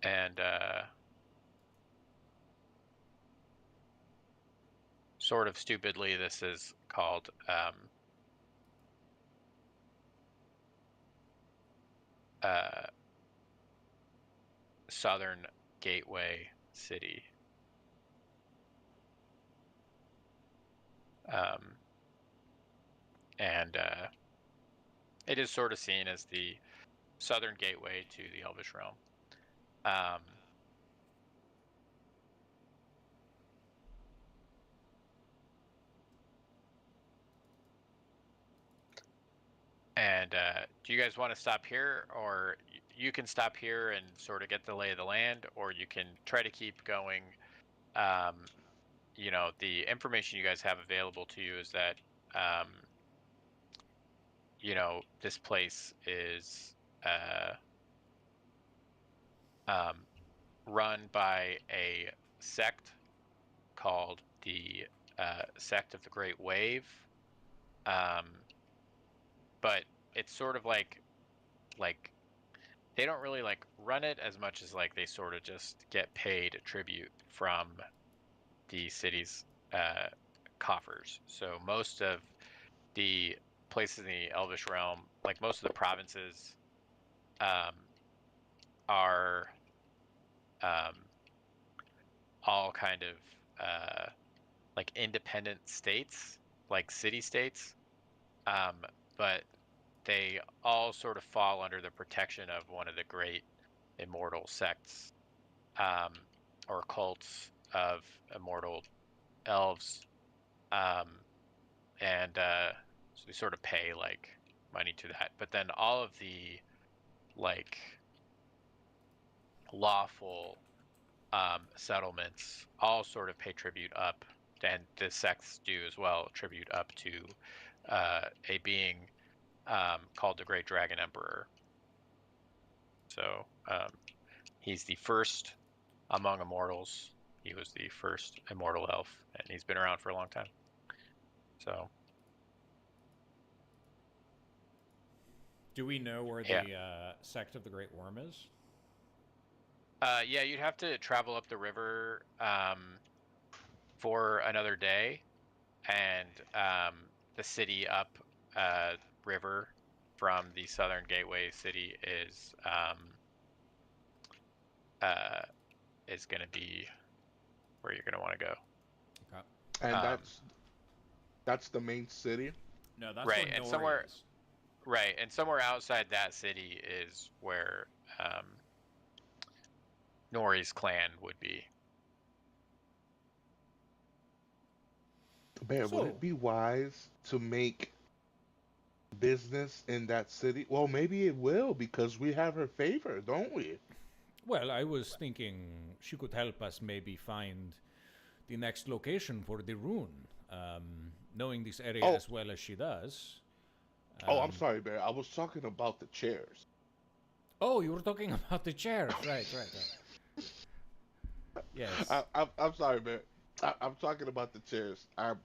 And sort of stupidly, this is called Southern Gateway City. And it is sort of seen as the southern gateway to the Elvish realm. And do you guys want to stop here, or you can stop here and sort of get the lay of the land, or you can try to keep going. You know, the information you guys have available to you is that, you know, this place is run by a sect called the Sect of the Great Wave. But it's sort of like they don't really like run it as much as like they sort of just get paid a tribute from the city's coffers. So most of the places in the Elvish realm, like most of the provinces, are all kind of like independent states, like city states, but they all sort of fall under the protection of one of the great immortal sects, or cults of immortal elves, and so we sort of pay like money to that. But then all of the like lawful settlements all sort of pay tribute up, and the sects do as well, tribute up to a being called the Great Dragon Emperor. So he's the first among immortals. He was the first immortal elf, and he's been around for a long time. So, do we know where yeah. the sect of the Great Worm is? Yeah, you'd have to travel up the river for another day, and the city up river from the Southern Gateway City is going to be where you're going to want to go. Okay. And that's the main city. No, that's right, where and Nori somewhere is. right, and somewhere outside that city is where Nori's clan would be. Bear, would So, it be wise to make business in that city? Well, maybe it will because we have her favor, don't we? well, I was thinking she could help us maybe find the next location for the rune. Knowing this area Oh, as well as she does. oh, I'm sorry, Bear. I was talking about the chairs. Oh, you were talking about the chairs. Right. Yes. I'm sorry, Bear. I'm talking about the chairs. I'm,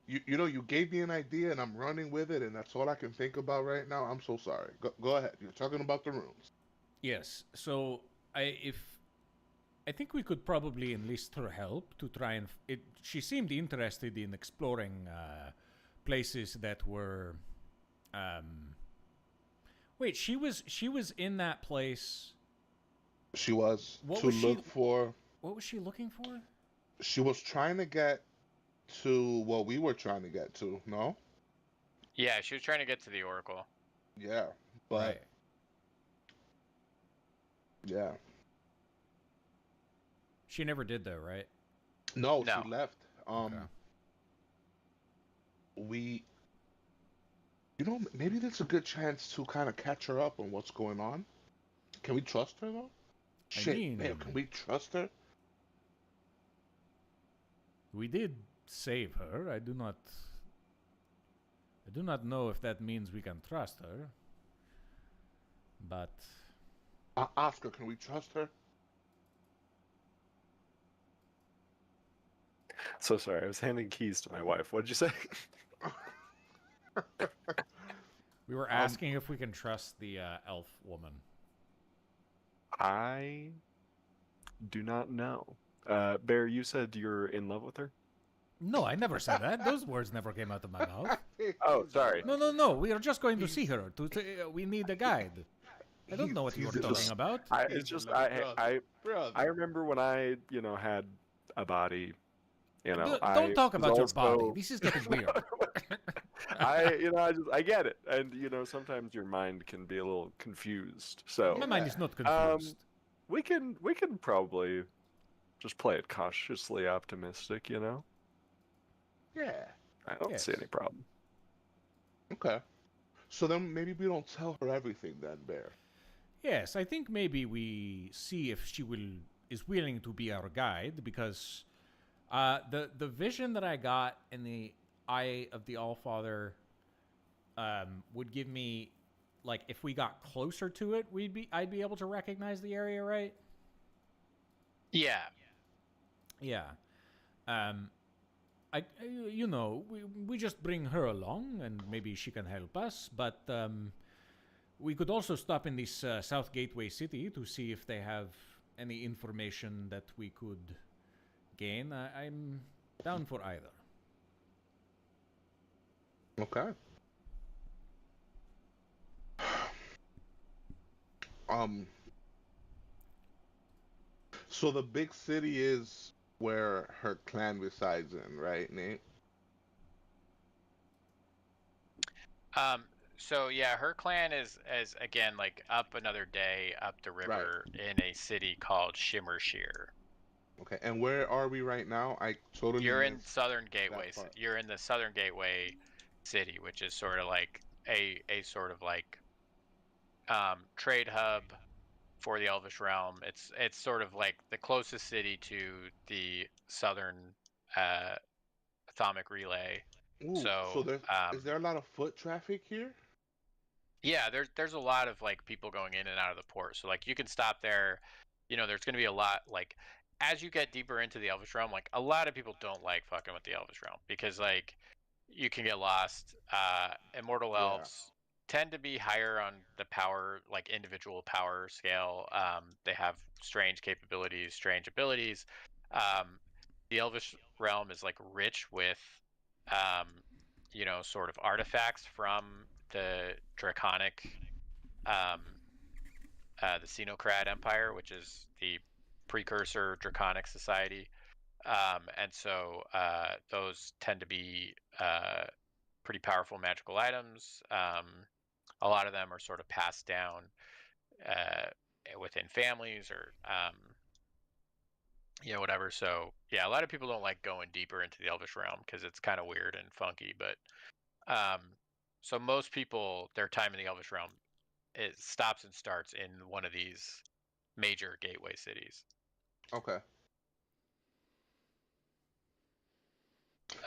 you know, you gave me an idea and I'm running with it, and that's all I can think about right now. I'm so sorry. Go ahead. You're talking about the rooms. Yes. So I think we could probably enlist her help to try and she seemed interested in exploring places that were. Wait, she was in that place. She was What to was she? look for. What was she looking for? She was trying to get to what we were trying to get to. No. Yeah, she was trying to get to the Oracle. Yeah, but Right. yeah. She never did though, right? No, No. she left. Um, Okay. we, maybe that's a good chance to kind of catch her up on what's going on. Can we trust her though? I Shit, man, can mean, we trust her? we did save her. I do not know if that means we can trust her, but Oscar, can we trust her? So sorry, I was handing keys to my wife. What did you say? we were Um, asking if we can trust the elf woman. I do not know. Bear, you said you're in love with her? No, I never said that. Those words never came out of my mouth. Oh, sorry. No, no, no. We are just going to He's see her. We need a guide. I don't know what you are he's in talking love. about. It's He's in just love, brother. I Brother. remember when I had a body. Don't I talk was about your body. also This is getting weird. I get it, and sometimes your mind can be a little confused. So My mind is Yeah. not um, confused. we can probably just play it cautiously optimistic. Yeah. I don't Yes. see any problem. Okay. So then maybe we don't tell her everything then, Bear. Yes, I think maybe we see if she is willing to be our guide, because the vision that I got in the Eye of the Allfather would give me, like, if we got closer to it, I'd be able to recognize the area, right? Yeah. Yeah. Um, we just bring her along, and maybe she can help us. But we could also stop in this South Gateway City to see if they have any information that we could gain. I'm down for either. Okay. Um. So the big city is where her clan resides in, right, Nate? Um, so yeah, her clan is again like up another day up the Right. river in a city called Shimmershear. Okay. And where are we right now? I totally You're in missed Southern that Gateway. part. You're in the Southern Gateway city, which is sort of like a sort of like trade hub for the Elvish realm. It's sort of like the closest city to the Southern uh, Atomic Relay. Ooh. So So is there a lot of foot traffic here? yeah, there's a lot of like people going in and out of the port. So like you can stop there. There's going to be a lot like as you get deeper into the Elvish realm, like a lot of people don't like fucking with the Elvish realm because like you can get lost. Immortal Yeah. elves tend to be higher on the power, like individual power scale. They have strange capabilities, strange abilities. Um, the Elvish realm is like rich with um, sort of artifacts from the Draconic, um, the Xenocrad Empire, which is the precursor Draconic society. And so those tend to be pretty powerful magical items. A lot of them are sort of passed down uh, within families or whatever. So yeah, a lot of people don't like going deeper into the Elvish realm because it's kind of weird and funky. But um, so most people, their time in the Elvish realm, it stops and starts in one of these major gateway cities. Okay.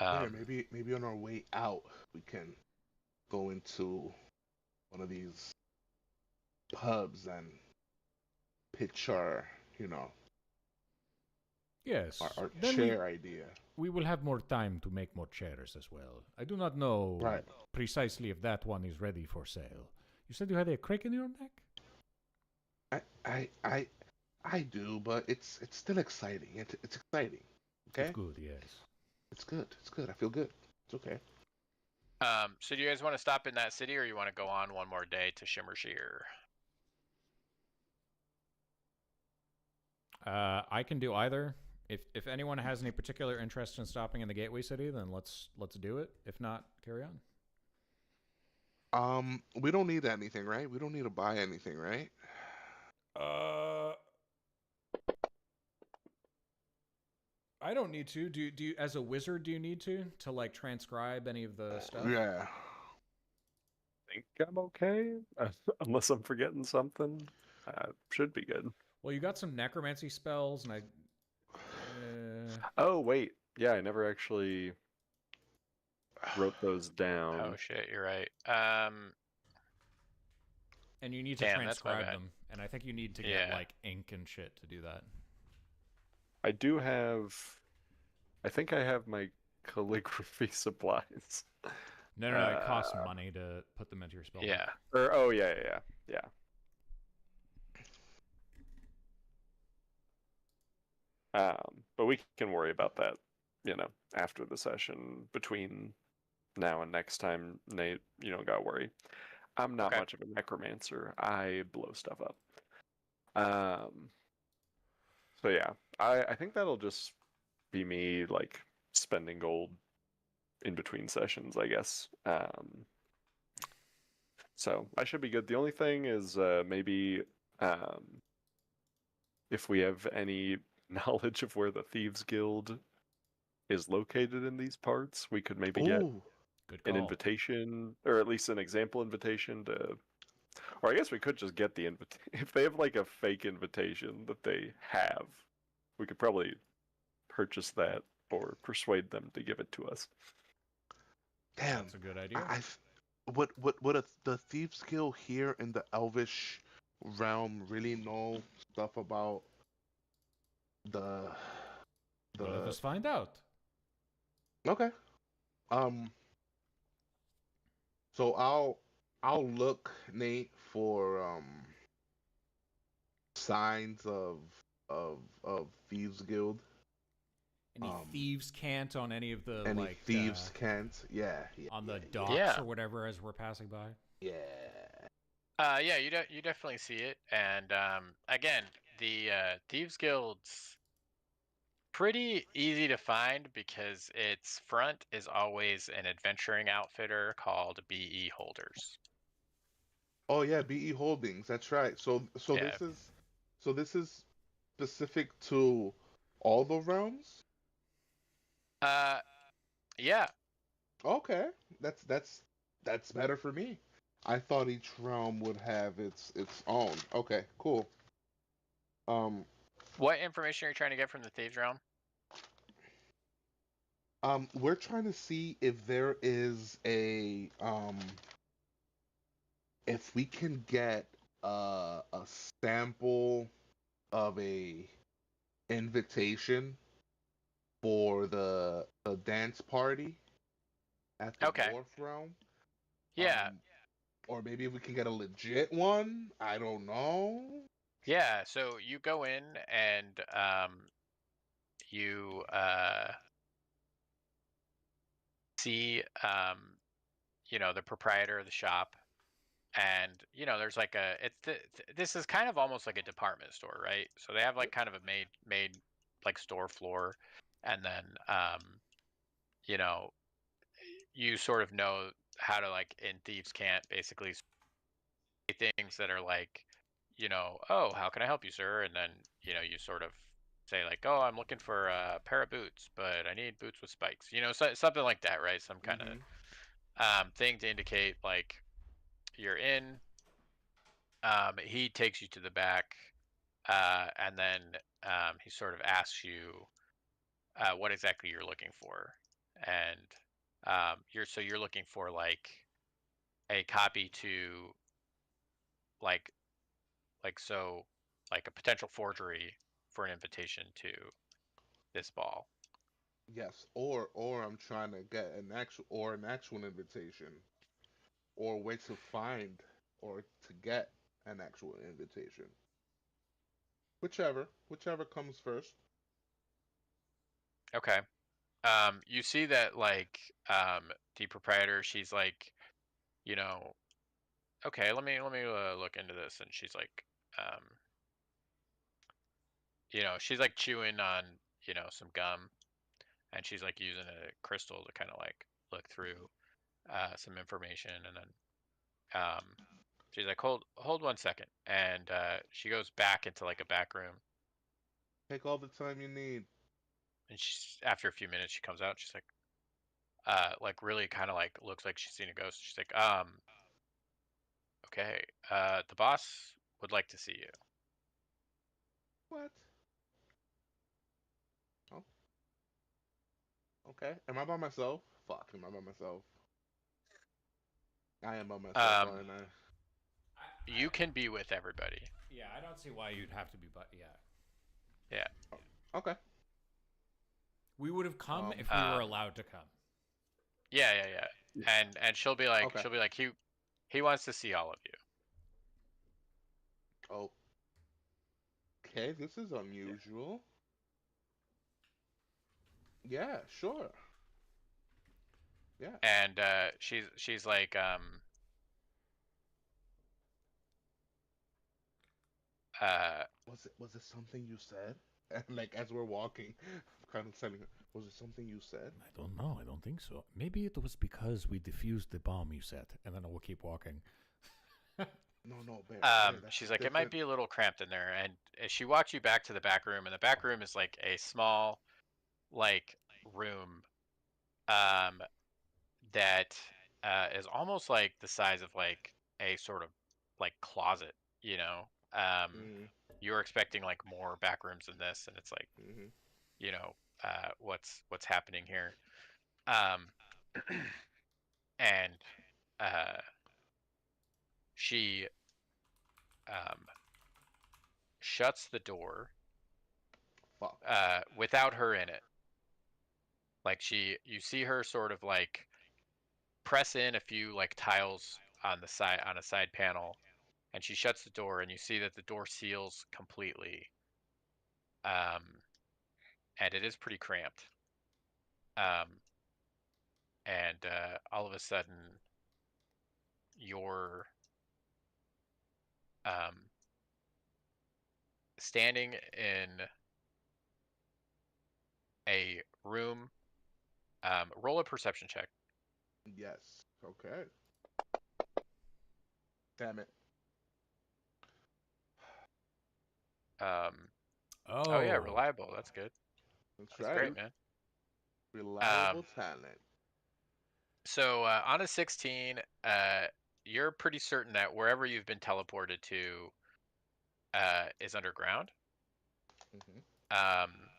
Bear, Um, maybe on our way out we can go into one of these pubs and pitch our, Yes. our Then chair idea. we will have more time to make more chairs as well. I do not know Right. precisely if that one is ready for sale. You said you had a crick in your neck? I I I I do, but it's still exciting. It's exciting. It's Okay? good, yes. It's good. It's good. I feel good. It's okay. so do you guys want to stop in that city or you want to go on one more day to Shimmershear? I can do either. If anyone has any particular interest in stopping in the gateway city, then let's do it. If not, carry on. We don't need anything, right? We don't need to buy anything, right? I don't need to. Do you, as a wizard, do you need to like transcribe any of the stuff? Yeah. think I'm okay, unless I'm forgetting something. Should be good. Well, you got some necromancy spells, and I. Oh wait, yeah, I never actually wrote those down. Oh shit, you're right. And you need to Damn, that's my transcribe bad. them, and I think you need to get Yeah. like ink and shit to do that. I do have. I think I have my calligraphy supplies. No, it costs Uh, money to put them into your spell book. Yeah. or oh yeah. But we can worry about that, after the session between now and next time, Nate. You don't gotta worry. I'm not Okay. much of a necromancer. I blow stuff up. Um, so yeah, I think that'll just be me like spending gold in between sessions, I guess. So I should be good. The only thing is maybe um, if we have any knowledge of where the Thieves Guild is located in these parts, we could maybe get Ooh. Good an call. invitation, or at least an example invitation to. Or I guess we could just get the invitation. If they have like a fake invitation that they have, we could probably purchase that or persuade them to give it to us. Damn. That's a good idea. Would the thieves guild here in the Elvish realm really know stuff about the Well, let the us find out. Okay. Um so I'll look, Nate, for signs of thieves guild. Any thieves can't on any of the Any like thieves can't. Yeah, yeah, on the yeah, yeah. docks Yeah. or whatever as we're passing by. Yeah. Yeah, you definitely see it. And again, the Thieves Guild's pretty easy to find because its front is always an adventuring outfitter called BE Holders. Oh yeah, BE Holdings. That's right. So Yeah. this is specific to all the realms? Uh, yeah. Okay. That's better for me. I thought each realm would have its own. Okay, cool. Um What information are you trying to get from the Thieves Realm? we're trying to see if there is if we can get a sample of a invitation for the dance party at the Okay. dwarf realm. Yeah. Or maybe if we can get a legit one. I don't know. Yeah. So you go in and you see the proprietor of the shop, and there's like this is kind of almost like a department store, right? So they have like kind of a made like store floor, and then you know you sort of know how to, like, in Thieves Can't, basically say things that are like, oh, how can I help you, sir? And then you sort of say like, oh, I'm looking for a pair of boots, but I need boots with spikes, something like that, right? Some kind of Mm-hmm. thing to indicate like you're in. He takes you to the back, and then he sort of asks you what exactly you're looking for, and you're looking for like a copy to like so like a potential forgery for an invitation to this ball. Yes, or I'm trying to get an actual invitation, or way to find or to get an actual invitation. Whichever comes first. Okay. You see that like the proprietor, she's like, you know, okay, let me look into this, and she's like, um, she's like chewing on some gum, and she's like using a crystal to kind of like look through some information, and then she's like, hold 1 second, and she goes back into like a back room. Take all the time you need. And she's after a few minutes, she comes out. She's like really kind of like looks like she's seen a ghost. She's like, okay, the boss would like to see you. What? Oh, okay. Am I by myself? Fuck, am I by myself? I am by myself, Um, aren't I? you can be with everybody. Yeah, I don't see why you'd have to be, but yeah. Yeah. Oh, okay. We would have come Um, if we were allowed to come. Yeah, yeah, yeah. And okay. she'll be like, he wants to see all of you. Oh, okay, this is Yeah. unusual. Yeah, sure. Yeah. And she's like, uh, Was it something you said? And like as we're walking, I'm kind of telling her, was it something you said? I don't know. I don't think so. Maybe it was because we defused the bomb you set, and then we'll keep walking. No, no, bear, that's she's a like, it might different. be a little cramped in there. And she walks you back to the back room, and the back room is like a small, like room, um, that is almost like the size of like a sort of like closet, you know. Mm, You were expecting like more back rooms than this, and it's like, hmm you know, what's happening here. Um, and uh, she um, shuts the door fuck. without her in it. Like you see her sort of like press in a few like tiles on the side on a side panel, and she shuts the door, and you see that the door seals completely, um, and it is pretty cramped. Um, and all of a sudden, you're um, standing in a room. Roll a perception check. Yes. Okay. Damn it. Um, oh yeah, Oh, reliable. That's good. That's That's right. great, man. Reliable Um, talent. so on a 16, you're pretty certain that wherever you've been teleported to is underground. Hmm Um,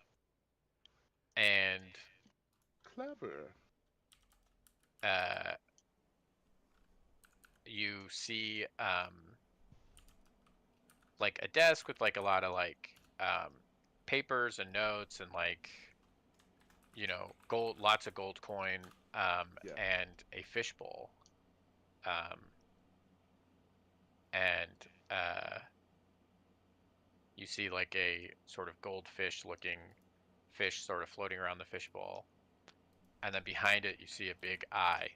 and Clever. uh, you see like a desk with like a lot of like papers and notes and like gold, lots of gold coin, Yeah. and a fishbowl, um, and you see like a sort of goldfish looking fish sort of floating around the fishbowl, and then behind it you see a big eye,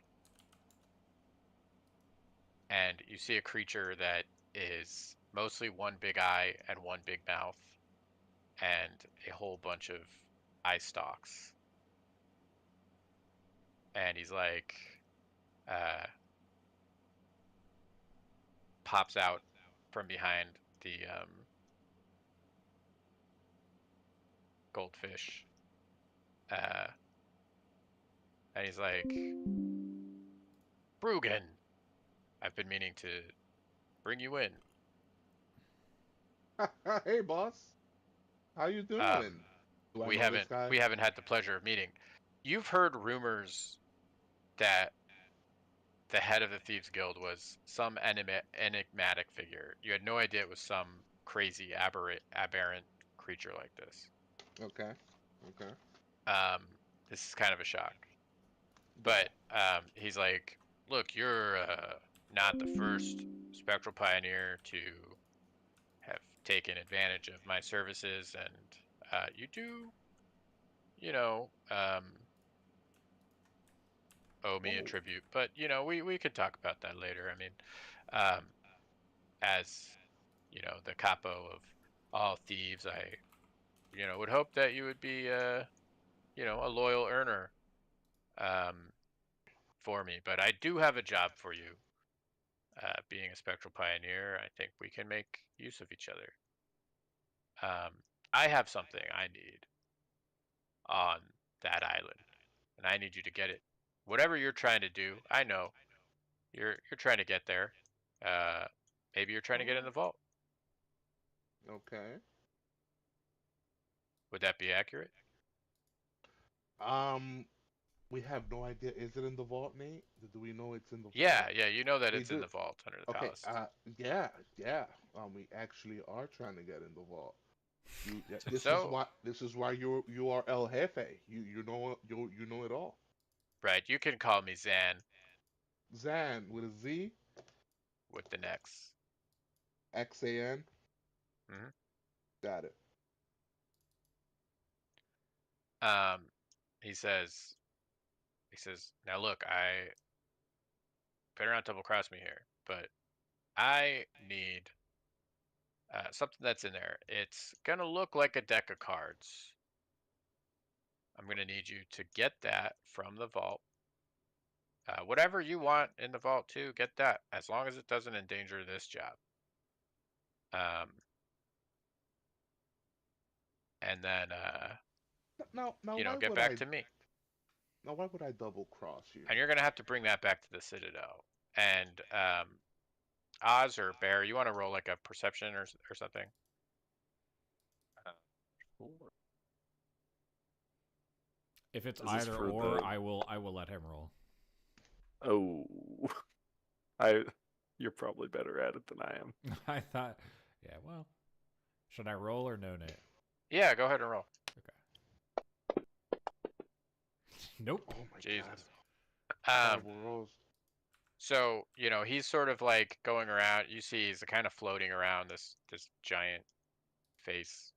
and you see a creature that is mostly one big eye and one big mouth and a whole bunch of eye stalks. And he's like, uh, pops out from behind the goldfish. Uh, and he's like, Bruggen, I've been meaning to bring you in. Hey, boss. How you Um, doing? Do I know this guy? we haven't had the pleasure of meeting. You've heard rumors that the head of the Thieves Guild was some enigmatic figure. You had no idea it was some crazy aberrant creature like this. Okay. Okay. Um, this is kind of a shock. Yeah. But he's like, look, you're not the first spectral pioneer to have taken advantage of my services, and you do, you know, owe me a Oh. tribute. But we could talk about that later. I mean, um, as the capo of all thieves, I would hope that you would be a loyal earner um, for me. But I do have a job for you. Being a spectral pioneer, I think we can make use of each other. I have something I need. on that island, and I need you to get it. Whatever you're trying to do, I know you're trying to get there. Uh, maybe you're trying to All get in the right. vault. Okay. Would that be accurate? Um, we have no idea. Is it in the vault, Nate? Do we know it's in the vault? Yeah, yeah. You know that We it's in do. the vault under the Okay. palace. Yeah, yeah. We actually are trying to get in the vault. You. Yeah, So, This is why you are El Jefe. You know it all. right, you can call me Zan Zan with a Z, with the next. XAN. Hmm. Got it. Um, he says, now look, I better not double cross me here, but I need something that's in there. It's gonna look like a deck of cards. I'm gonna need you to get that from the vault. Whatever you want in the vault too, get that, as long as it doesn't endanger this job. Um, and then Now, get back to me. why would I double cross you? And you're gonna have to bring that back to the Citadel. And Oz or Bear, you want to roll like a perception or something? Sure. If it's Is this either for or, the? I will let him roll. Oh, I. You're probably better at it than I am. I thought, yeah. Well, should I roll or no, Nate? Yeah, go ahead and roll. Nope. Oh my Jesus. God. Um, Horrible rolls. so he's sort of like going around. You see, he's kind of floating around this giant face,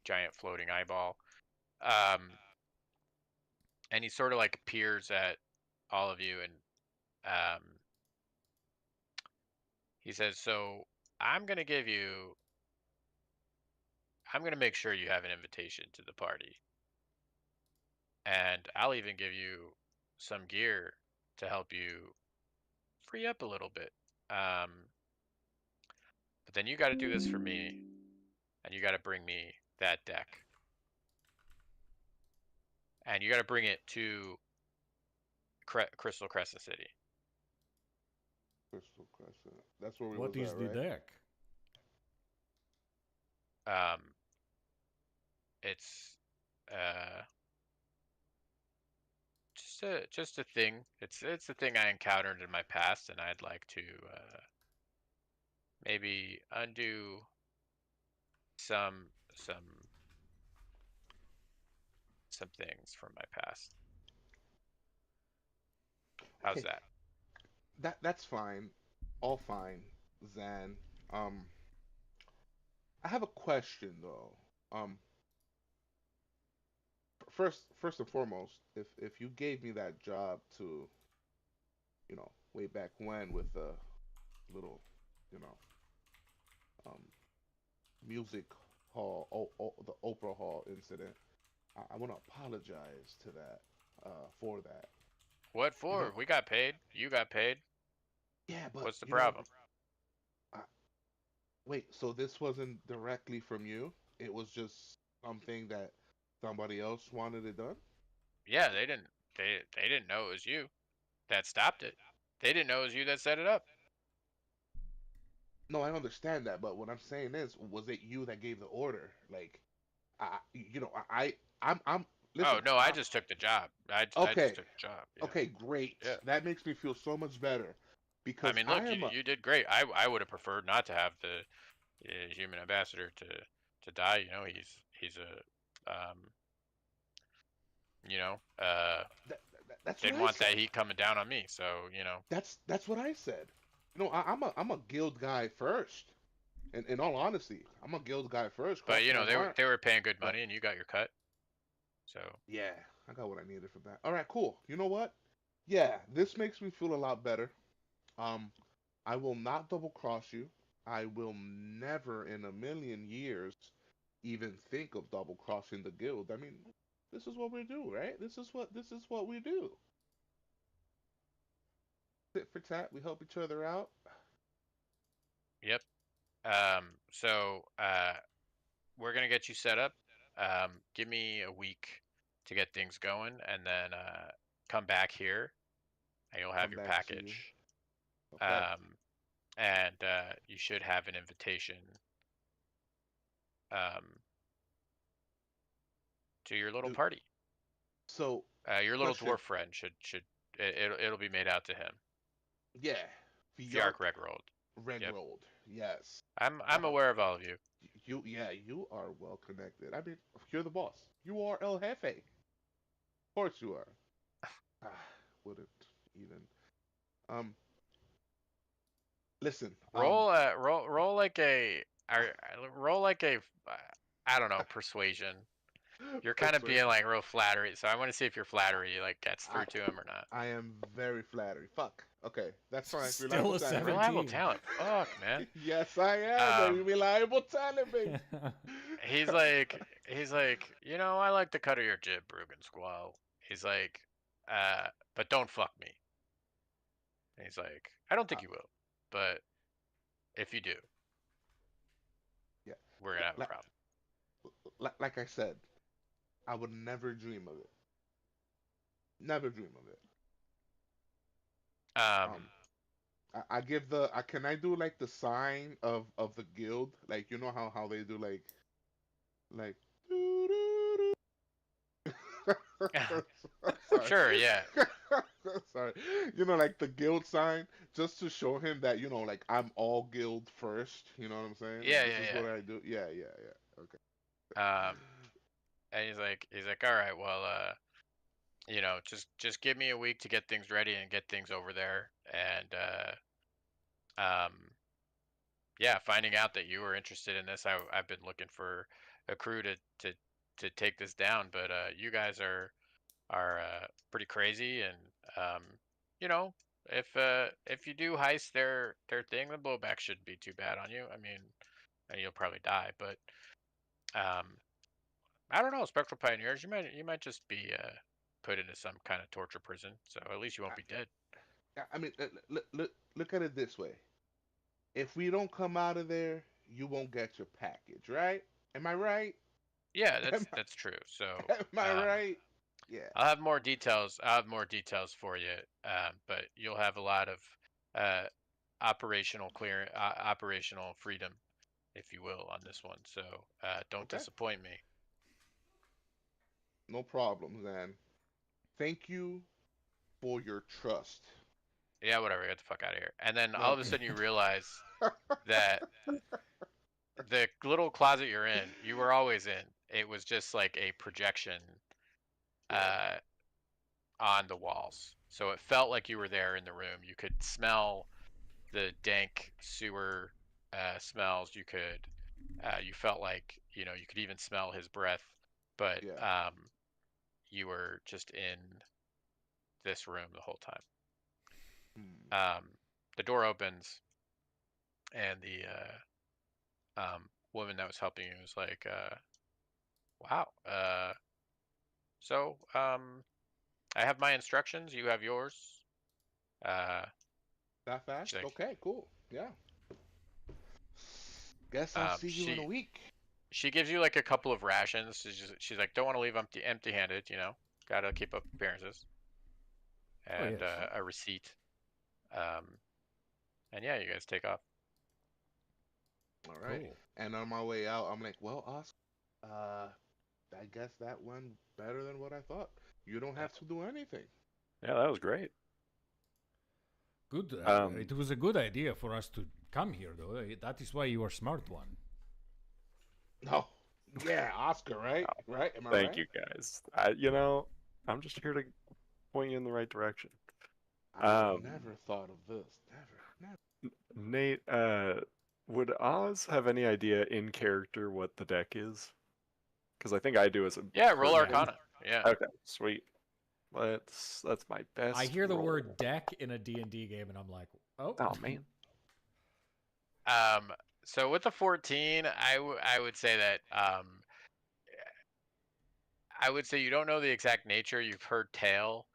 giant floating eyeball, um, and he sort of like peers at all of you, and um, he says, "So I'm gonna give you. I'm gonna make sure you have an invitation to the party, and I'll even give you some gear to help you free up a little bit. Um, but then you got to do this for me, and you got to bring me that deck, and you got to bring it to Crystal Crescent City. Crystal Crescent. That's where we What was is at, the right? deck? Um, it's uh, just a thing. It's a thing I encountered in my past, and I'd like to maybe undo some some some things from my past. How's Okay, that? that's fine. All fine, Zan. Um, I have a question though. Um, first and foremost, if you gave me that job to, way back when with the little, you know, um, music hall, the Oprah Hall incident, I want to apologize to that, for that. What You for? know, We got paid. You got paid. yeah, but What's the problem? I, wait, so this wasn't directly from you? It was just something that somebody else wanted it done? Yeah, they didn't know it was you that stopped it. They didn't know it was you that set it up. No, I understand that, but what I'm saying is, was it you that gave the order? Like, I'm Oh listen. no, I just took the job. I just Okay, took the job. Yeah, okay, great. yeah. That makes me feel so much better I because mean, I look, am a you did great. I would have preferred not to have the human ambassador to die. He's a you know that's what didn't I want that said. heat coming down on me. So That's what I said. I'm a guild guy first. In all honesty, I'm a guild guy first. but Cross my heart. they were paying good But money, and you got your cut. So yeah, I got what I needed from that. All right, cool. You know what? Yeah, this makes me feel a lot better. Um, I will not double cross you. I will never in a million years even think of double crossing the guild. I mean, this is what we do, right? This is what we do. Tit for tat, we help each other out. yep. So we're gonna get you set up. Give me a week to get things going, and then come back here, and you'll have Come your back to you. package. Okay. And you should have an invitation um, to your little Do, party. so, Your little question. dwarf friend it'll be made out to him. Yeah. Fjark Fjark Regrold. Yep. Regrold. Yes. I'm aware of all of you. You are well connected. I mean, you're the boss. You are El Jefe. Of course you are. Ah, wouldn't even. Um, listen. Roll like a roll like a I don't know, persuasion. You're kind of Persuade. being like real flattery, so I want to see if your flattery like gets I through to him or not. I am very flattery. Fuck. Okay, that's fine. Still Reliable a talent, right? 17. Reliable talent. Fuck, man. Yes, I am, baby. Um, Reliable talent, baby. he's like, I like the cut of your jib, Rugen Squall. He's like, but don't fuck me. And he's like, I don't Uh, think you will, but if you do, yeah. we're gonna have a Like, problem. like I said, I would never dream of it. Never dream of it. Um, I give the. Can I do like the sign of the guild? Like you know how they do like. Sorry. sure, yeah, Sorry. You know, like the guild sign, just to show him that, like I'm all guild first. You know what I'm saying? yeah, This is yeah, what I do. Yeah, yeah, yeah. Okay. yeah. And he's like, all right, well, just give me a week to get things ready and get things over there, and um, yeah, finding out that you were interested in this, I've been looking for a crew to take this down, but you guys are pretty crazy, and um, you know, if you do heist their thing, the blowback shouldn't be too bad on you. I mean, and you'll probably die, but um, I don't know. Spectral pioneers, you might just be put into some kind of torture prison, so at least you won't be dead. I mean, look at it this way. If we don't come out of there, you won't get your package, right? Am I right? Yeah, Am that's true. So am I um, right? Yeah. I'll have more details. I'll have more details for you, but you'll have a lot of uh, operational freedom, if you will, on this one. So don't Okay. disappoint me. No problem, then. Thank you for your trust. Yeah, whatever. Get the fuck out of here. And then all No. of a sudden you realize that the little closet you're in, you were always in. It was just like a projection Yeah. uh, on the walls. So it felt like you were there in the room. You could smell the dank sewer smells. You felt like, you could even smell his breath, but Yeah. you were just in this room the whole time. Hmm. The door opens, and the woman that was helping you was like, wow. So I have my instructions. You have yours. Uh, That she's fast? like, Okay, cool. Yeah. Guess I'll um, see you in a she week. she gives you like a couple of rations. She's like, don't want to leave empty-handed. Gotta keep up appearances, Oh, and yes. a receipt. Um, and yeah, you guys take off. All right. Cool. And on my way out, I'm like, well, Oscar, I guess that went better than what I thought. You don't Yeah. have to do anything. Yeah, that was great. Good. Um, It was a good idea for us to come here, though. That is why you are smart one. No. Yeah, Oscar, right? Right? Am I thank right? you guys. I'm just here to point you in the right direction. I would have Um, never thought of this. Never. Nate, would Oz have any idea in character what the deck is? Because I think I do as a Yeah, roll person. Arcana. Yeah. Okay, sweet. That's my best. I hear the roll. word deck in a D&D game, and I'm like, oh. Oh man. So with the 14, I would say that I would say you don't know the exact nature. You've heard tale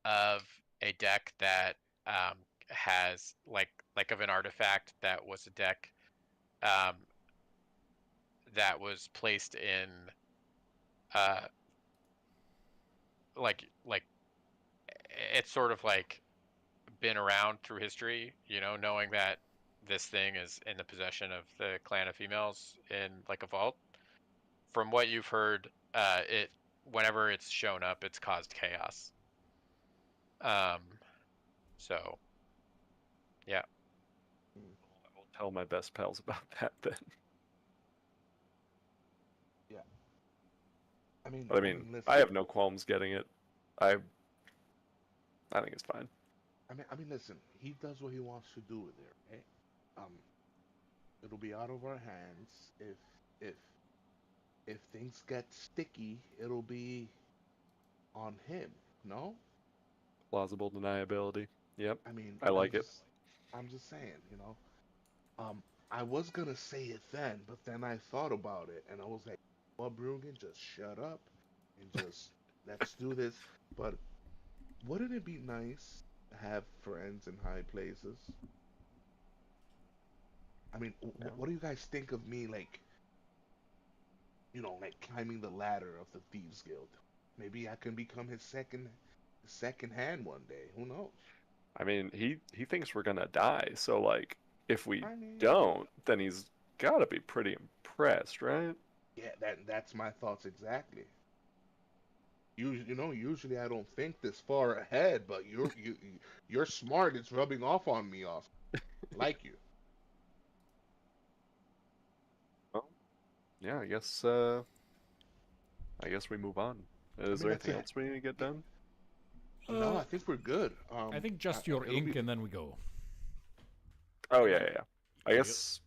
of a deck that has like of an artifact that was a deck um, that was placed in uh, like it's sort of like been around through history, knowing that this thing is in the possession of the clan of females in like a vault. From what you've heard, it whenever it's shown up, it's caused chaos. Um, so yeah, I will tell my best pals about that then. Yeah. But I I mean, mean, I listen. have no qualms getting it. I I think it's fine. Listen. He does what he wants to do with it, right? Um, it'll be out of our hands if if things get sticky. It'll be on him. No. Plausible deniability. Yep, I mean, I I'm like it. just, I'm just saying. I was gonna say it then, but then I thought about it, and I was like, "Well, Bruggen, just shut up and just let's do this." But wouldn't it be nice to have friends in high places? I mean, Yeah. what do you guys think of me, like, like climbing the ladder of the Thieves Guild? Maybe I can become his second hand one day. Who knows? I mean, he thinks we're gonna die, so like, if we I mean, don't, then he's gotta be pretty impressed, right? yeah, that's my thoughts exactly. Usually I don't think this far ahead, but you're smart. It's rubbing off on me, Oscar. Like you. Well, yeah, I guess we move on. I Is mean, there that's anything a else we need to get yeah, done? no. Uh, I think we're good. I think just your It'll be ink, and then we go. Oh yeah. I You guess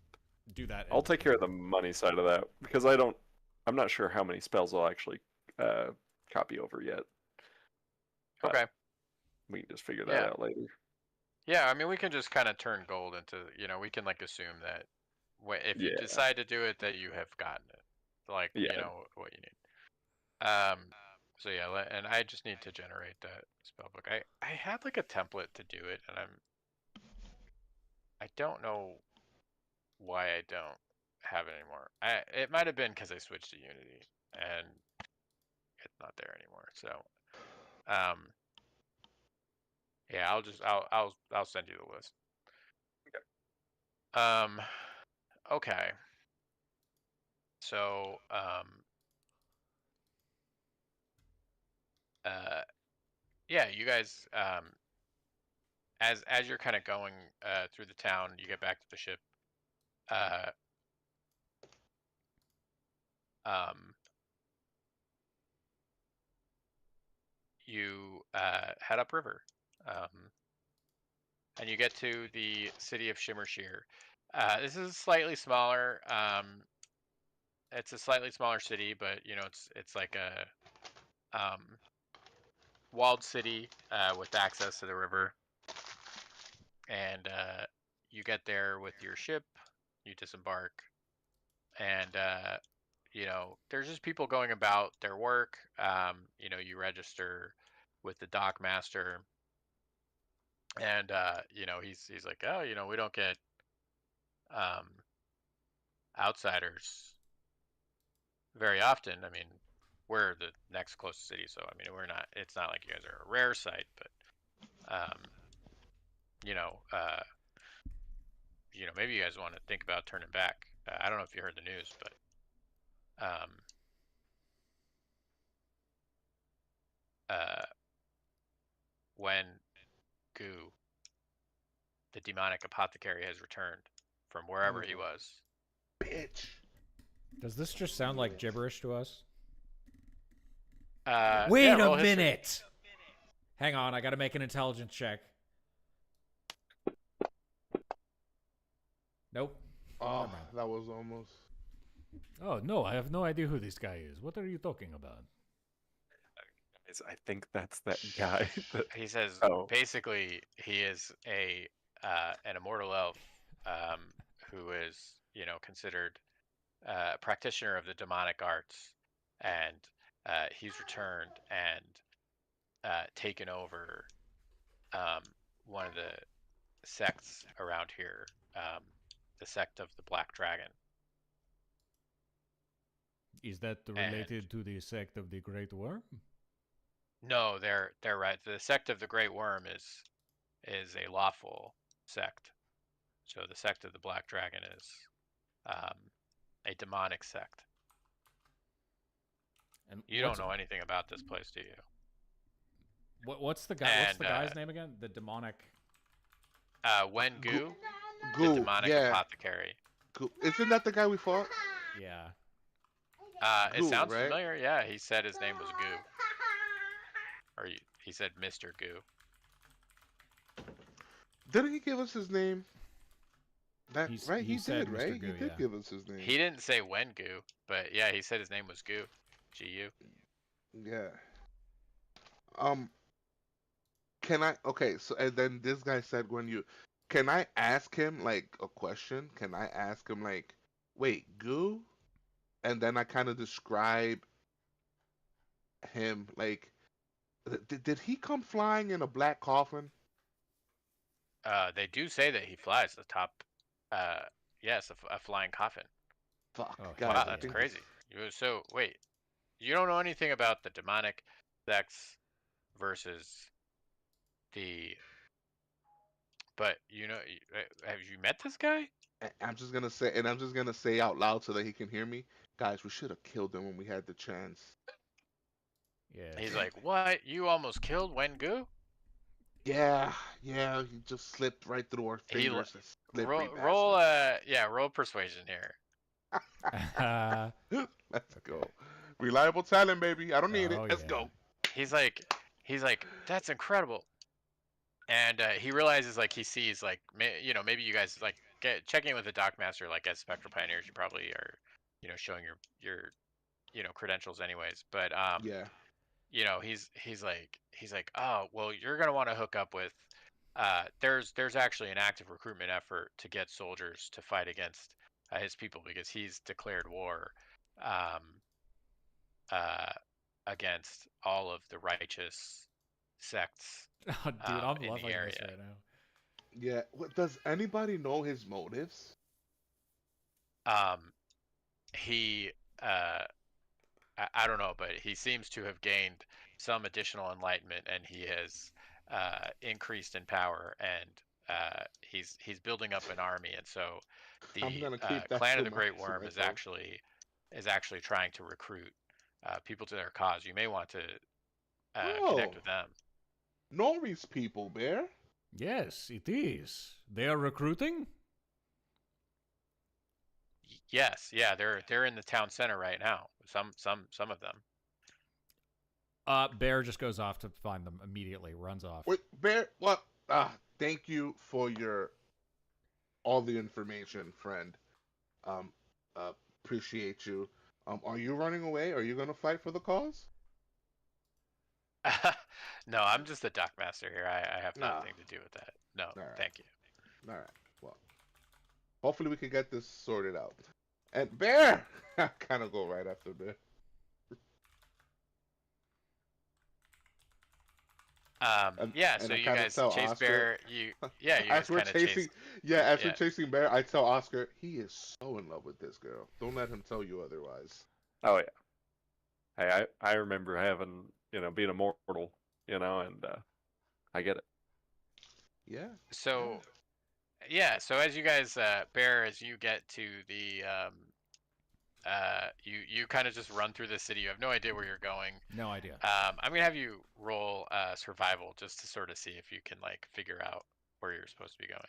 do that, I'll and take care of the money side of that because I'm not sure how many spells I'll actually uh, copy over yet, but okay, we can just figure that yeah, out later. yeah. I mean, we can just kind of turn gold into, we can like assume that if you Yeah, decide to do it, that you have gotten it, like yeah. what you need. Um, so yeah, and I just need to generate that spellbook. I had like a template to do it, and I don't know why I don't have it anymore. It might have been because I switched to Unity and it's not there anymore. So um, yeah, I'll send you the list. Um, okay. So uh, yeah, you guys as you're kind of going through the town, you get back to the ship. Uh, um, you head upriver, and you get to the city of Shimmershear. This is slightly smaller. It's a slightly smaller city, but it's like a walled city with access to the river. And you get there with your ship. You disembark, and there's just people going about their work. You register with the dock master, and he's like, oh, we don't get um, outsiders very often. I mean, we're the next closest city, so I mean, we're not. It's not like you guys are a rare sight, but um, you know, uh, maybe you guys want to think about turning back. I don't know if you heard the news, but um, uh, when Goo, the demonic apothecary, has returned from wherever he son of was. a bitch. does this just I sound knew like it. gibberish to us? Yeah, Wait a roll history. minute. Hang on, I gotta make an intelligence check. Nope. Oh, Never mind. that was almost. Oh no, I have no idea who this guy is. What are you talking about? I think that's that guy. That He says oh, basically he is an immortal elf um, who is considered a practitioner of the demonic arts, and he's returned and taken over um, one of the sects around here, um, the sect of the Black Dragon. Is that And related to the sect of the Great Worm? no, they're right. The sect of the Great Worm is a lawful sect. So the sect of the Black Dragon is um, a demonic sect. And You don't know anything about this place, do you? what's the guy? What's And the guy's name again? The demonic. Wen Goo, Gu, the Goo, demonic yeah. apothecary. Goo. Isn't that the guy we fought? Yeah. It Goo, sounds right? familiar. Yeah, he said his name was Gu, or he said Mr. Gu. Didn't he give us his name? That right? He He said did, Mr. right? He Goo, did yeah. give us his name. He didn't say Wen Gu, but yeah, he said his name was Gu. Gu. Yeah. Um. Can I? Okay. So and then this guy said, when you, can I ask him like a question? Can I ask him like, wait, goo? And then I kind of describe him like, did he come flying in a black coffin? They do say that he flies atop. Uh, yes, a flying coffin. Fuck, Oh, hell Wow, guys, I that's yeah. think. crazy. So wait, you don't know anything about the demonic sects versus the. But have you met this guy? I'm just gonna say, and I'm just gonna say out loud so that he can hear me. Guys, we should have killed him when we had the chance. Yes. He's like, what? You almost killed Wengu? Yeah, yeah, he just slipped right through our He fingers. A slippery roll bastard. roll persuasion here. Let's Okay. go. Reliable talent, baby. I don't need it. Oh Let's yeah. go. He's like that's incredible. And he realizes like he sees like maybe you guys like checking with the dockmaster like as spectral pioneers you probably are showing your credentials anyways, but Yeah. he's like, oh well, you're gonna want to hook up with there's actually an active recruitment effort to get soldiers to fight against his people because he's declared war um, uh, against all of the righteous sects Oh, dude, I'm in the loving this area. right now. Yeah. Does anybody know his motives? Um, he I don't know, but he seems to have gained some additional enlightenment, and he has increased in power, and he's building up an army, and so I'm the gonna keep that clan of to the Great Worm myself. is actually trying to recruit people to their cause. You may want to connect Oh, with them. Nori's people, Bear. Yes, it is. They are recruiting? Yes, yeah, they're in the town center right now. Some of them. Bear just goes off to find them immediately, runs off. Wait, Bear. What? Thank you for your all the information, friend. Um, appreciate you. Are you running away? Are you gonna fight for the cause? No, I'm just the dockmaster here. I have Nah. nothing to do with that. No, All right. thank you. All right. Well, hopefully we can get this sorted out. And Bear, I kind of go right after Bear. Yeah, And so I you kind of guys tell chase Oscar. Bear. You As guys we're kind of chasing, chase. yeah, as we're Yeah. chasing Bear, I tell Oscar he is so in love with this girl. Don't let him tell you otherwise. Oh yeah. Hey, I remember having being immortal, and I get it. Yeah. So yeah, so as you guys Bear, as you get to the you kind of just run through the city. You have no idea where you're going. No idea. I'm gonna have you roll survival just to sort of see if you can like figure out where you're supposed to be going.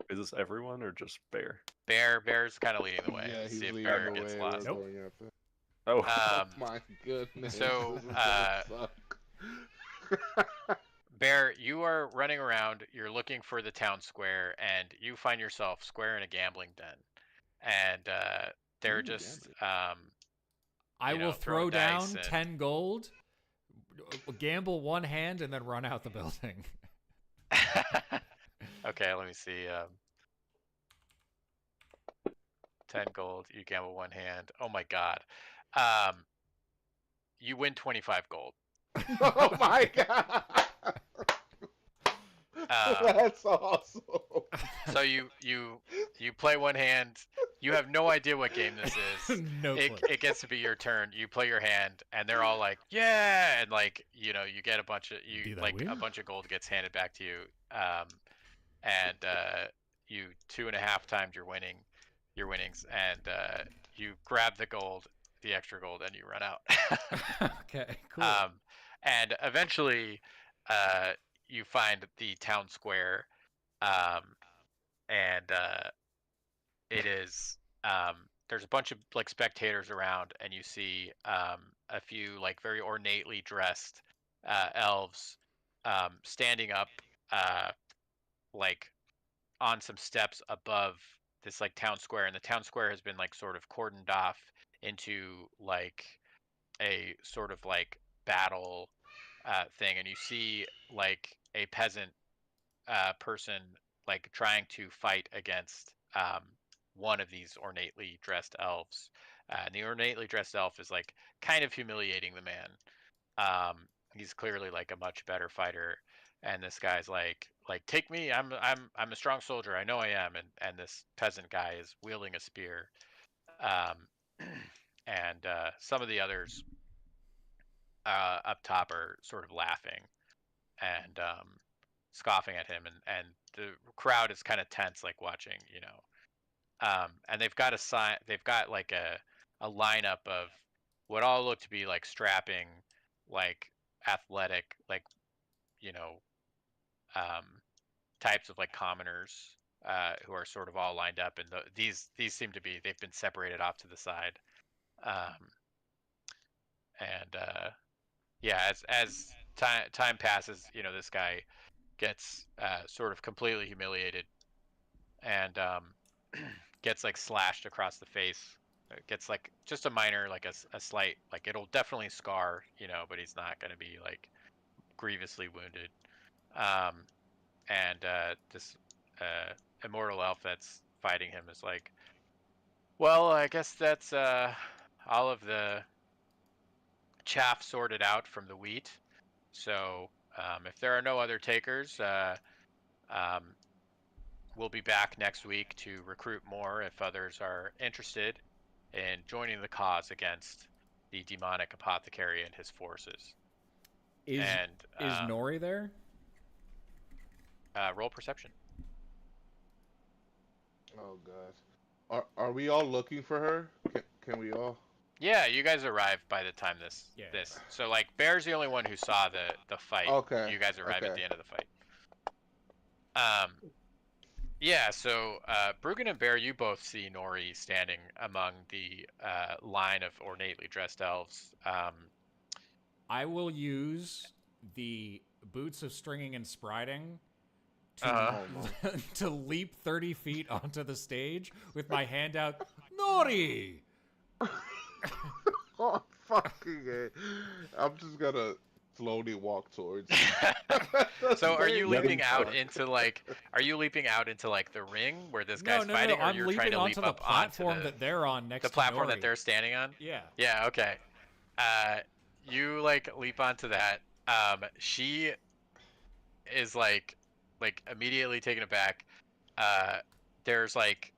Is this everyone or just Bear? Bear's kind of leading the way. Yeah, Let's he's see if leading Bear the gets way. lost. We're Nope. going after. Oh, My goodness, So, this is gonna suck. Bear, you are running around. You're looking for the town square, and you find yourself square in a gambling den. And they're just I will throwing throw dice down and 10 gold, gamble one hand, and then run out the building. okay, let me see. 10 gold. You gamble one hand. Oh my god. You win 25 gold. Oh my god, Um, that's awesome. so you play one hand, You have no idea what game this is. No clue. It gets to be your turn. You play your hand, and they're all like, "Yeah!" And like, you get a bunch of Did I like a win? bunch of gold gets handed back to you, and you 2.5 times your winnings, and you grab the gold, the extra gold, and you run out. Okay, cool. And eventually, uh, you find the town square, um, and it is there's a bunch of like spectators around, and you see a few like very ornately dressed elves standing up like on some steps above this like town square, and the town square has been like sort of cordoned off into like a sort of like battle thing, and you see like a peasant person like trying to fight against one of these ornately dressed elves. And the ornately dressed elf is like kind of humiliating the man. He's clearly like a much better fighter, and this guy's like take me. I'm a strong soldier. I know I am. And this peasant guy is wielding a spear. Um, and some of the others up top are sort of laughing and scoffing at him, and the crowd is kind of tense, like watching, and they've got a sign. They've got like a lineup of what all look to be like strapping, like athletic, like you know, um, types of like commoners who are sort of all lined up, and these seem to be they've been separated off to the side, um, and yeah, as time passes, this guy gets sort of completely humiliated and gets like slashed across the face. It gets like just a minor, like a slight, like it'll definitely scar, but he's not going to be like grievously wounded. Um, and this immortal elf that's fighting him is like, well, I guess that's all of the chaff sorted out from the wheat. So if there are no other takers, um, we'll be back next week to recruit more if others are interested in joining the cause against the demonic apothecary and his forces. Is And is Nori there? roll perception. Oh god. Are we all looking for her? Can we all? Yeah, you guys arrive by the time Yeah. this. So like Bear's the only one who saw the fight. Okay. You guys arrive at Okay. the end of the fight. Yeah, so Bruggen and Bear, you both see Nori standing among the line of ornately dressed elves. I will use the boots of stringing and spriting to uh, Oh no. to leap 30 feet onto the stage with my hand out. Nori! Oh fucking A. I'm just gonna slowly walk towards So are you Getting leaping out stuck. into like the ring where this No, guy's no, no. fighting, or I'm you're trying leaping to onto leap the up onto platform that they're on next the to platform that Nori. they're standing on? Yeah. Yeah, okay. You like leap onto that. She is like immediately taken aback. Uh, there's like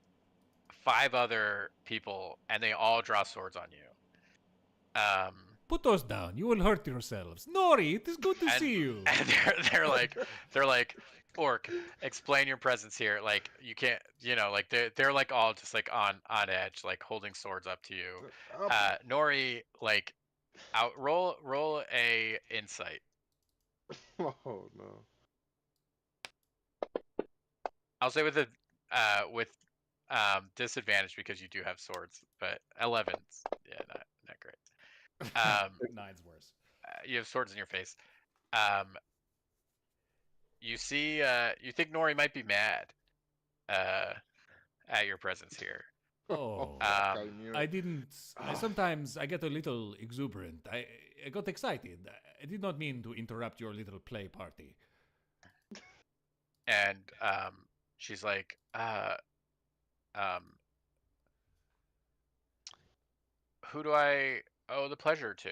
5 other people, and they all draw swords on you. Put those down. You will hurt yourselves. Nori, it is good to And see you. and they're like, orc, explain your presence here. Like you can't, like they're like all just like on edge, like holding swords up to you. Nori, like roll a insight. Oh no. I'll say with disadvantage because you do have swords, but 11's yeah, not great. Nine's worse. You have swords in your face. Um, you see, you think Nori might be mad uh, at your presence here. Oh Oh, fuck! I knew I it. didn't. Sometimes I get a little exuberant. I got excited. I did not mean to interrupt your little play party. And she's like, um, who do I owe the pleasure to?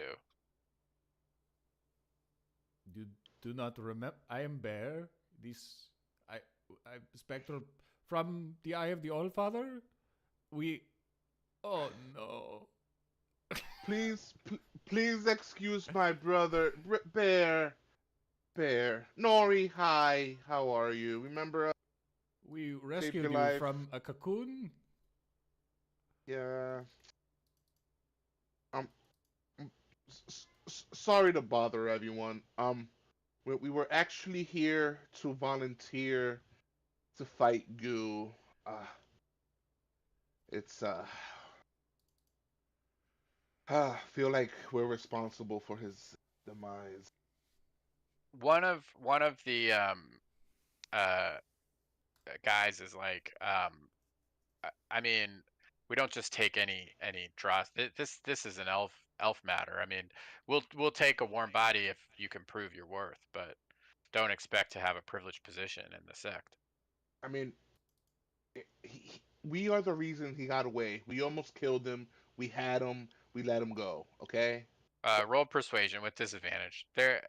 You do not remember? I am Bear. This, I, I spectral from the Eye of the All Father. We. Oh no. Please, please excuse my brother, Bear. Bear. Nori, hi. How are you? Remember, We saved rescued your you life? from a cocoon? Yeah. Um. Sorry to bother everyone. We were actually here to volunteer to fight Goo. Uh, it's feel like we're responsible for his demise. One of the uh guys is like, I mean, we don't just take any dross. This is an elf matter. I mean, we'll take a warm body if you can prove your worth, but don't expect to have a privileged position in the sect. I mean, we are the reason he got away. We almost killed him. We had him. We let him go. Okay. Roll persuasion with disadvantage. There,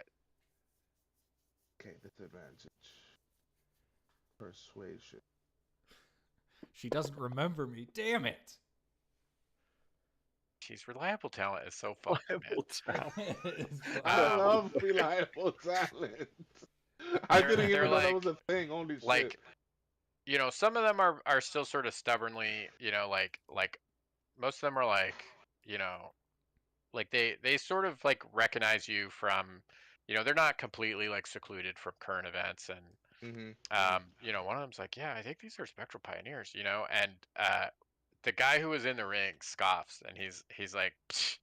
Okay. Disadvantage. Persuasion. She doesn't remember me. Damn it. she's reliable talent is so funny, man. Reliable talent. It's I Um, love reliable talent. I they're didn't they're even know that was like a thing. Holy shit. like some of them are still sort of stubbornly, like most of them are like, you know, like they sort of like recognize you from, they're not completely like secluded from current events. And Mhm. Mhm. one of them's like, yeah, I think these are spectral pioneers, and the guy who was in the ring scoffs, and he's like, "Psh."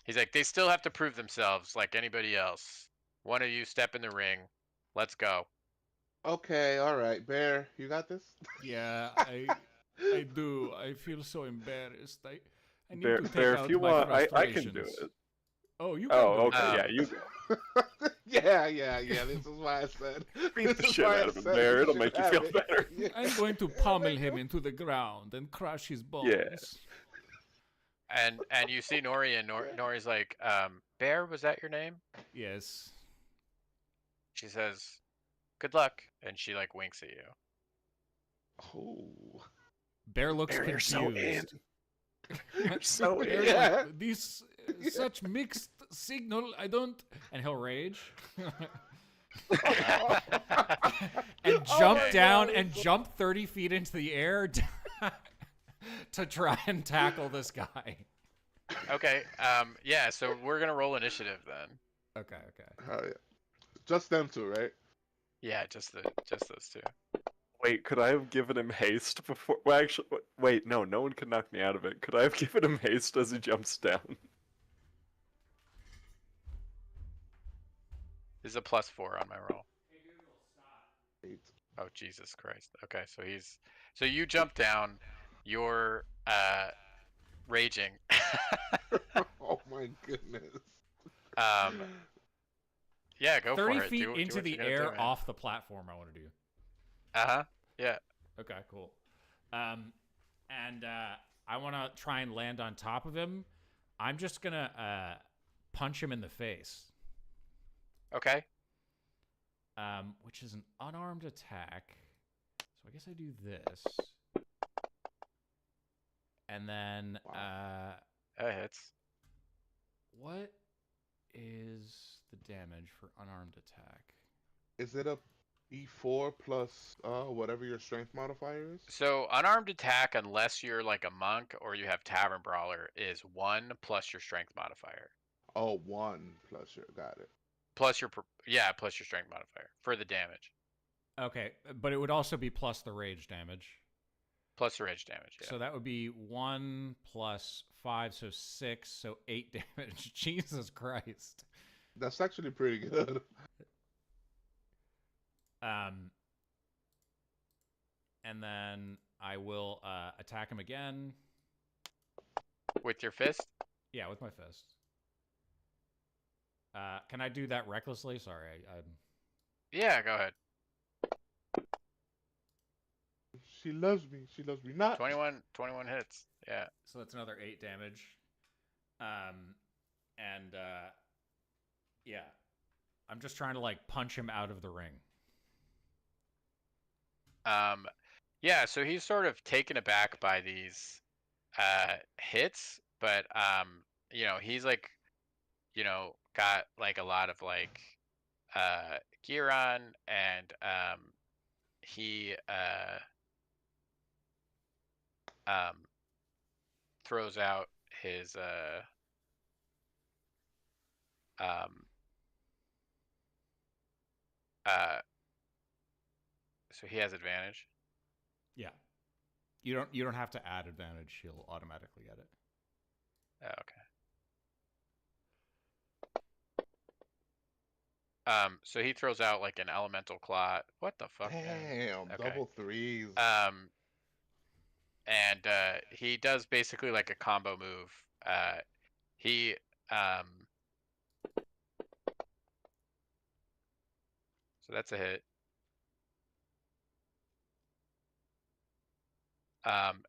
He's like, they still have to prove themselves like anybody else. One of you step in the ring, let's go. Okay. All right. Bear, you got this. Yeah, I do. I feel so embarrassed. I need Bear, to take Bear, if out you my want, I can do frustrations. it. Oh, you can do Oh, it. okay, yeah, Um, you go. Yeah. This is why I said. Beat This the is shit why I out of him, said Bear. you It'll should make you have feel it. better. Yeah. I'm going to It'll pummel make him him- into the ground and crush his Yeah. bones. and you see Nori, and Nori's like, Bear, was that your name? Yes. She says, good luck, and she like winks at you. Oh. Bear looks Bear, you're so in. confused. You're so in. Bear's like, Yeah. these such mixed signal. I don't, and he'll rage. And Oh jump my Okay. down God, and it's so- jump 30 feet into the air to try and tackle this guy. Okay. Yeah. So we're gonna roll initiative then. Okay. Oh, yeah. Just them two, right? Yeah, just those two. Wait, could I have given him haste before? Well, actually, wait, no, no one could knock me out of it. Could I have given him haste as he jumps down? This is a +4 on my roll. Eight. Oh Jesus Christ. Okay, so you jump down. You're raging. Oh my goodness. um, yeah, go 30 for it. feet Do into what the you're gonna air do, man. off the platform, I want to do. Uh-huh. Yeah. Okay, cool. And I want to try and land on top of him. I'm just going to punch him in the face, Okay. which is an unarmed attack. So I guess I do this. And then That hits. what is the damage for unarmed attack? Is it a E4 plus whatever your strength modifier is? So unarmed attack, unless you're like a monk or you have tavern brawler, is 1 plus your strength modifier. Oh, 1 plus your. Got it. Plus plus your strength modifier for the damage. Okay, but it would also be plus the rage damage. Plus the rage damage, yeah. So that would be 1 plus 5, so 6, so 8 damage. Jesus Christ. That's actually pretty good. And then I will attack him again. With your fist? Yeah, with my fist. Can I do that recklessly? Sorry, Yeah, go ahead. She loves me. She loves me not. 21 hits. Yeah. so that's another 8 damage. And yeah, I'm just trying to like punch him out of the ring. Yeah, so he's sort of taken aback by these hits, but he's like got like a lot of like gear on, and he um throws out his um uh so he has advantage. Yeah. You don't have to add advantage. He'll automatically get it. Oh, okay. So he throws out like an elemental claw. What the fuck? Damn, Okay. double threes. Um, and he does basically like a combo move. He um, so that's a hit.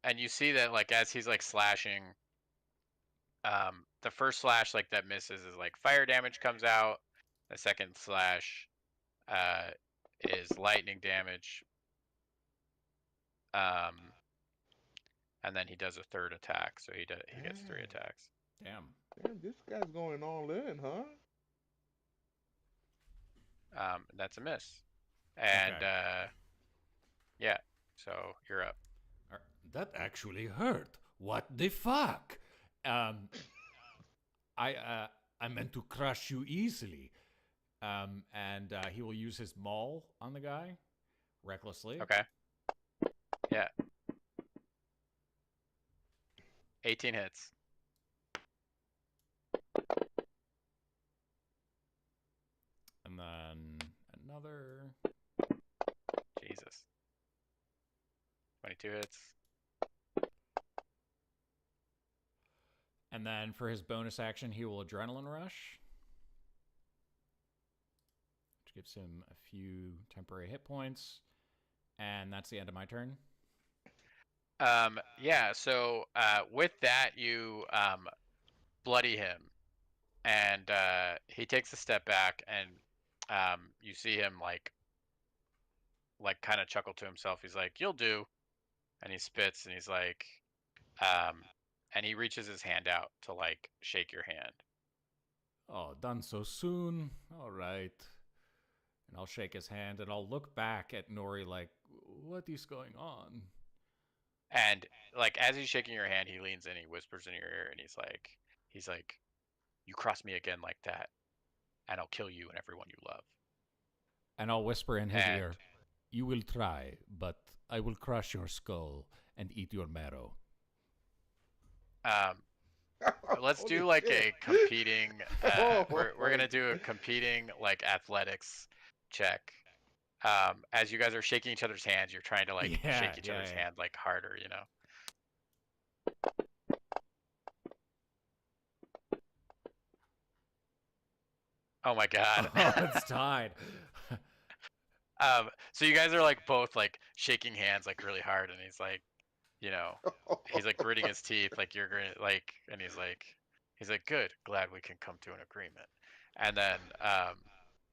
And you see that like as he's like slashing, the first slash like that misses is like fire damage comes out. The second slash uh, is lightning damage. Um, and then he does a third attack, so he gets three Damn. attacks. Damn. Damn, this guy's going all in, huh? That's a miss. And Okay. yeah, so you're up. That actually hurt. What the fuck? Um, I meant to crush you easily. And he will use his maul on the guy recklessly. Okay. Yeah. 18 hits. And then another. Jesus. 22 hits. And then for his bonus action, he will Adrenaline Rush, which gives him a few temporary hit points. And that's the end of my turn. Yeah, so with that, you bloody him. And he takes a step back, and you see him like kind of chuckle to himself. He's like, "You'll do," and he spits, and he's like, and he reaches his hand out to like shake your hand. Oh, done so soon. All right. And I'll shake his hand and I'll look back at Nori like, what is going on? And like as he's shaking your hand, he leans in, he whispers in your ear, and he's like, "You cross me again like that, and I'll kill you and everyone you love." And I'll whisper in his And ear, you will try, but I will crush your skull and eat your marrow. um, let's Holy do like shit. a competing. Oh We're my gonna do a competing like athletics check. As you guys are shaking each other's hands, you're trying to like shake each other's hand like harder, you know. Oh my god. Oh, it's tied. So you guys are like both like shaking hands like really hard, and he's like, you know, he's like gritting his teeth, like you're gonna like, and he's like, good, glad we can come to an agreement. And then,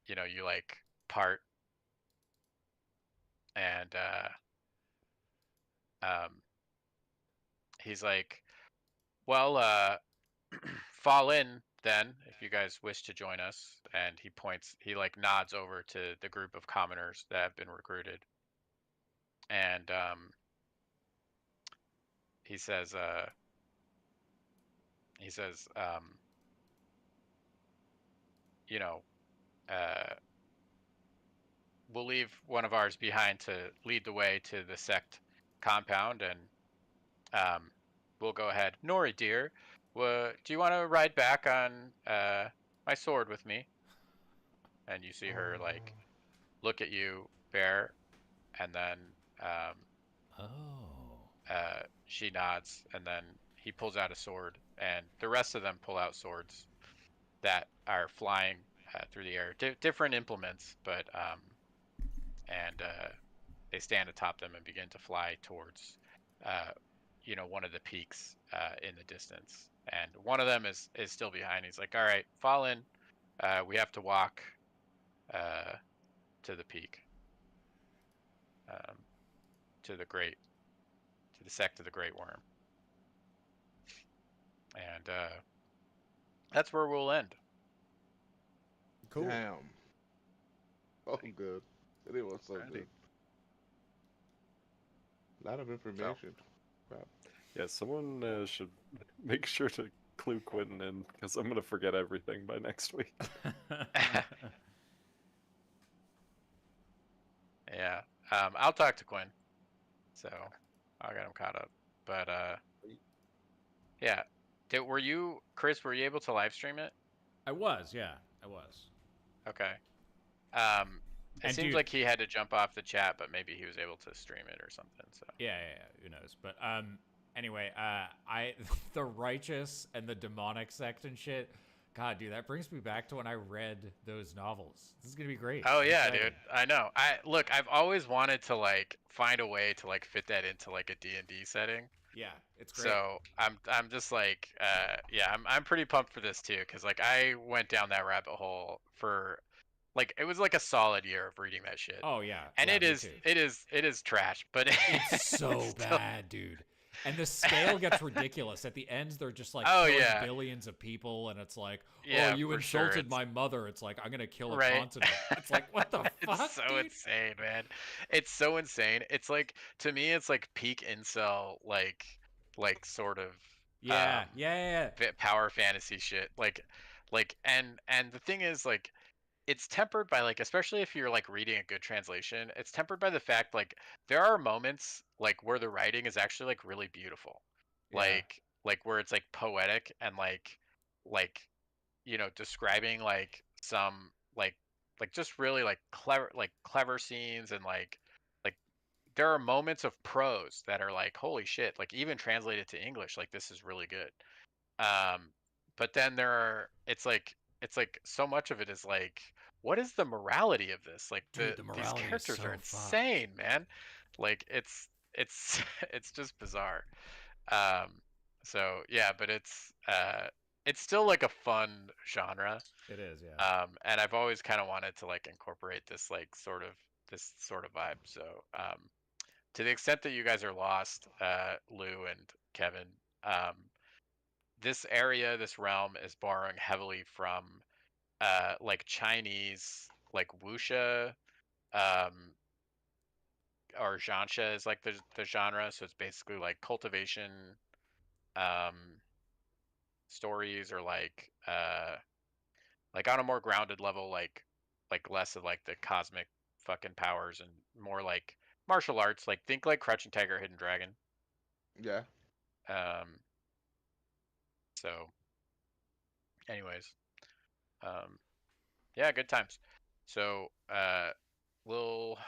you like part, and um, he's like, well, fall in then if you guys wish to join us. And he like nods over to the group of commoners that have been recruited, and he says, he says, you know, uh, we'll leave one of ours behind to lead the way to the sect compound, and we'll go ahead. Nori, dear, do you want to ride back on my sword with me? And you see her like look at you, Bear, and then um, Oh. she nods, and then he pulls out a sword, and the rest of them pull out swords that are flying through the air, different implements, but and they stand atop them and begin to fly towards, uh, one of the peaks in the distance. And one of them is still behind. He's like, "All right, fall in. We have to walk to the peak, um, to the sect of the Great Worm." and that's where we'll end. Cool. Damn. Oh, good. It was so Alrighty. good. A lot of So information. Crap. Yeah, someone should make sure to clue Quentin in because I'm gonna forget everything by next week. yeah, I'll talk to Quinn. So I'll get him caught up. But yeah. Were you, Chris? Were you able to live stream it? I was, yeah, I was. Okay. Um, it And seems dude, like he had to jump off the chat, but maybe he was able to stream it or something. So yeah, who knows? But anyway, I the righteous and the demonic sect and shit. God, dude, that brings me back to when I read those novels. This is gonna be great. oh I'm yeah, excited. dude. I know. I've always wanted to like find a way to like fit that into like a D&D setting. Yeah, it's great. So I'm just like yeah, I'm pretty pumped for this too cuz like I went down that rabbit hole for like it was like a solid year of reading that shit. Oh yeah, And yeah, me too. it is trash, but It's it's so still bad, dude. And the scale gets ridiculous. At the end, they're just like Oh killing yeah. billions of people, and it's like, oh, Yeah, you for sure. insulted It's my mother. It's like, I'm gonna kill a right. continent. It's like, what the It's fuck, so dude? insane, man. It's so insane. It's like to me it's like peak incel like sort of Yeah, yeah. power fantasy shit. Like and the thing is like it's tempered by like especially if you're like reading a good translation, it's tempered by the fact like there are moments like where the writing is actually like really beautiful. Yeah. Like where it's like poetic and like you know describing like some like just really like clever scenes and like there are moments of prose that are like holy shit like even translated to English like this is really good. um but then there are it's like so much of it is like what is the morality of this like Dude, the these morality is characters are so fucked. insane, man. Like it's it's just bizarre. um so yeah, but it's still like a fun genre. It is, yeah. And I've always kind of wanted to like incorporate this sort of vibe. So to the extent that you guys are lost, Lou and Kevin, um, this area, this realm is borrowing heavily from like Chinese, like wuxia, um, or zhansha is like the genre. So it's basically like cultivation um, stories or like on a more grounded level, like less of like the cosmic fucking powers and more like martial arts. Like think like Crouching Tiger, Hidden Dragon. Yeah. Um, so, anyways, um, yeah, good times. So, we'll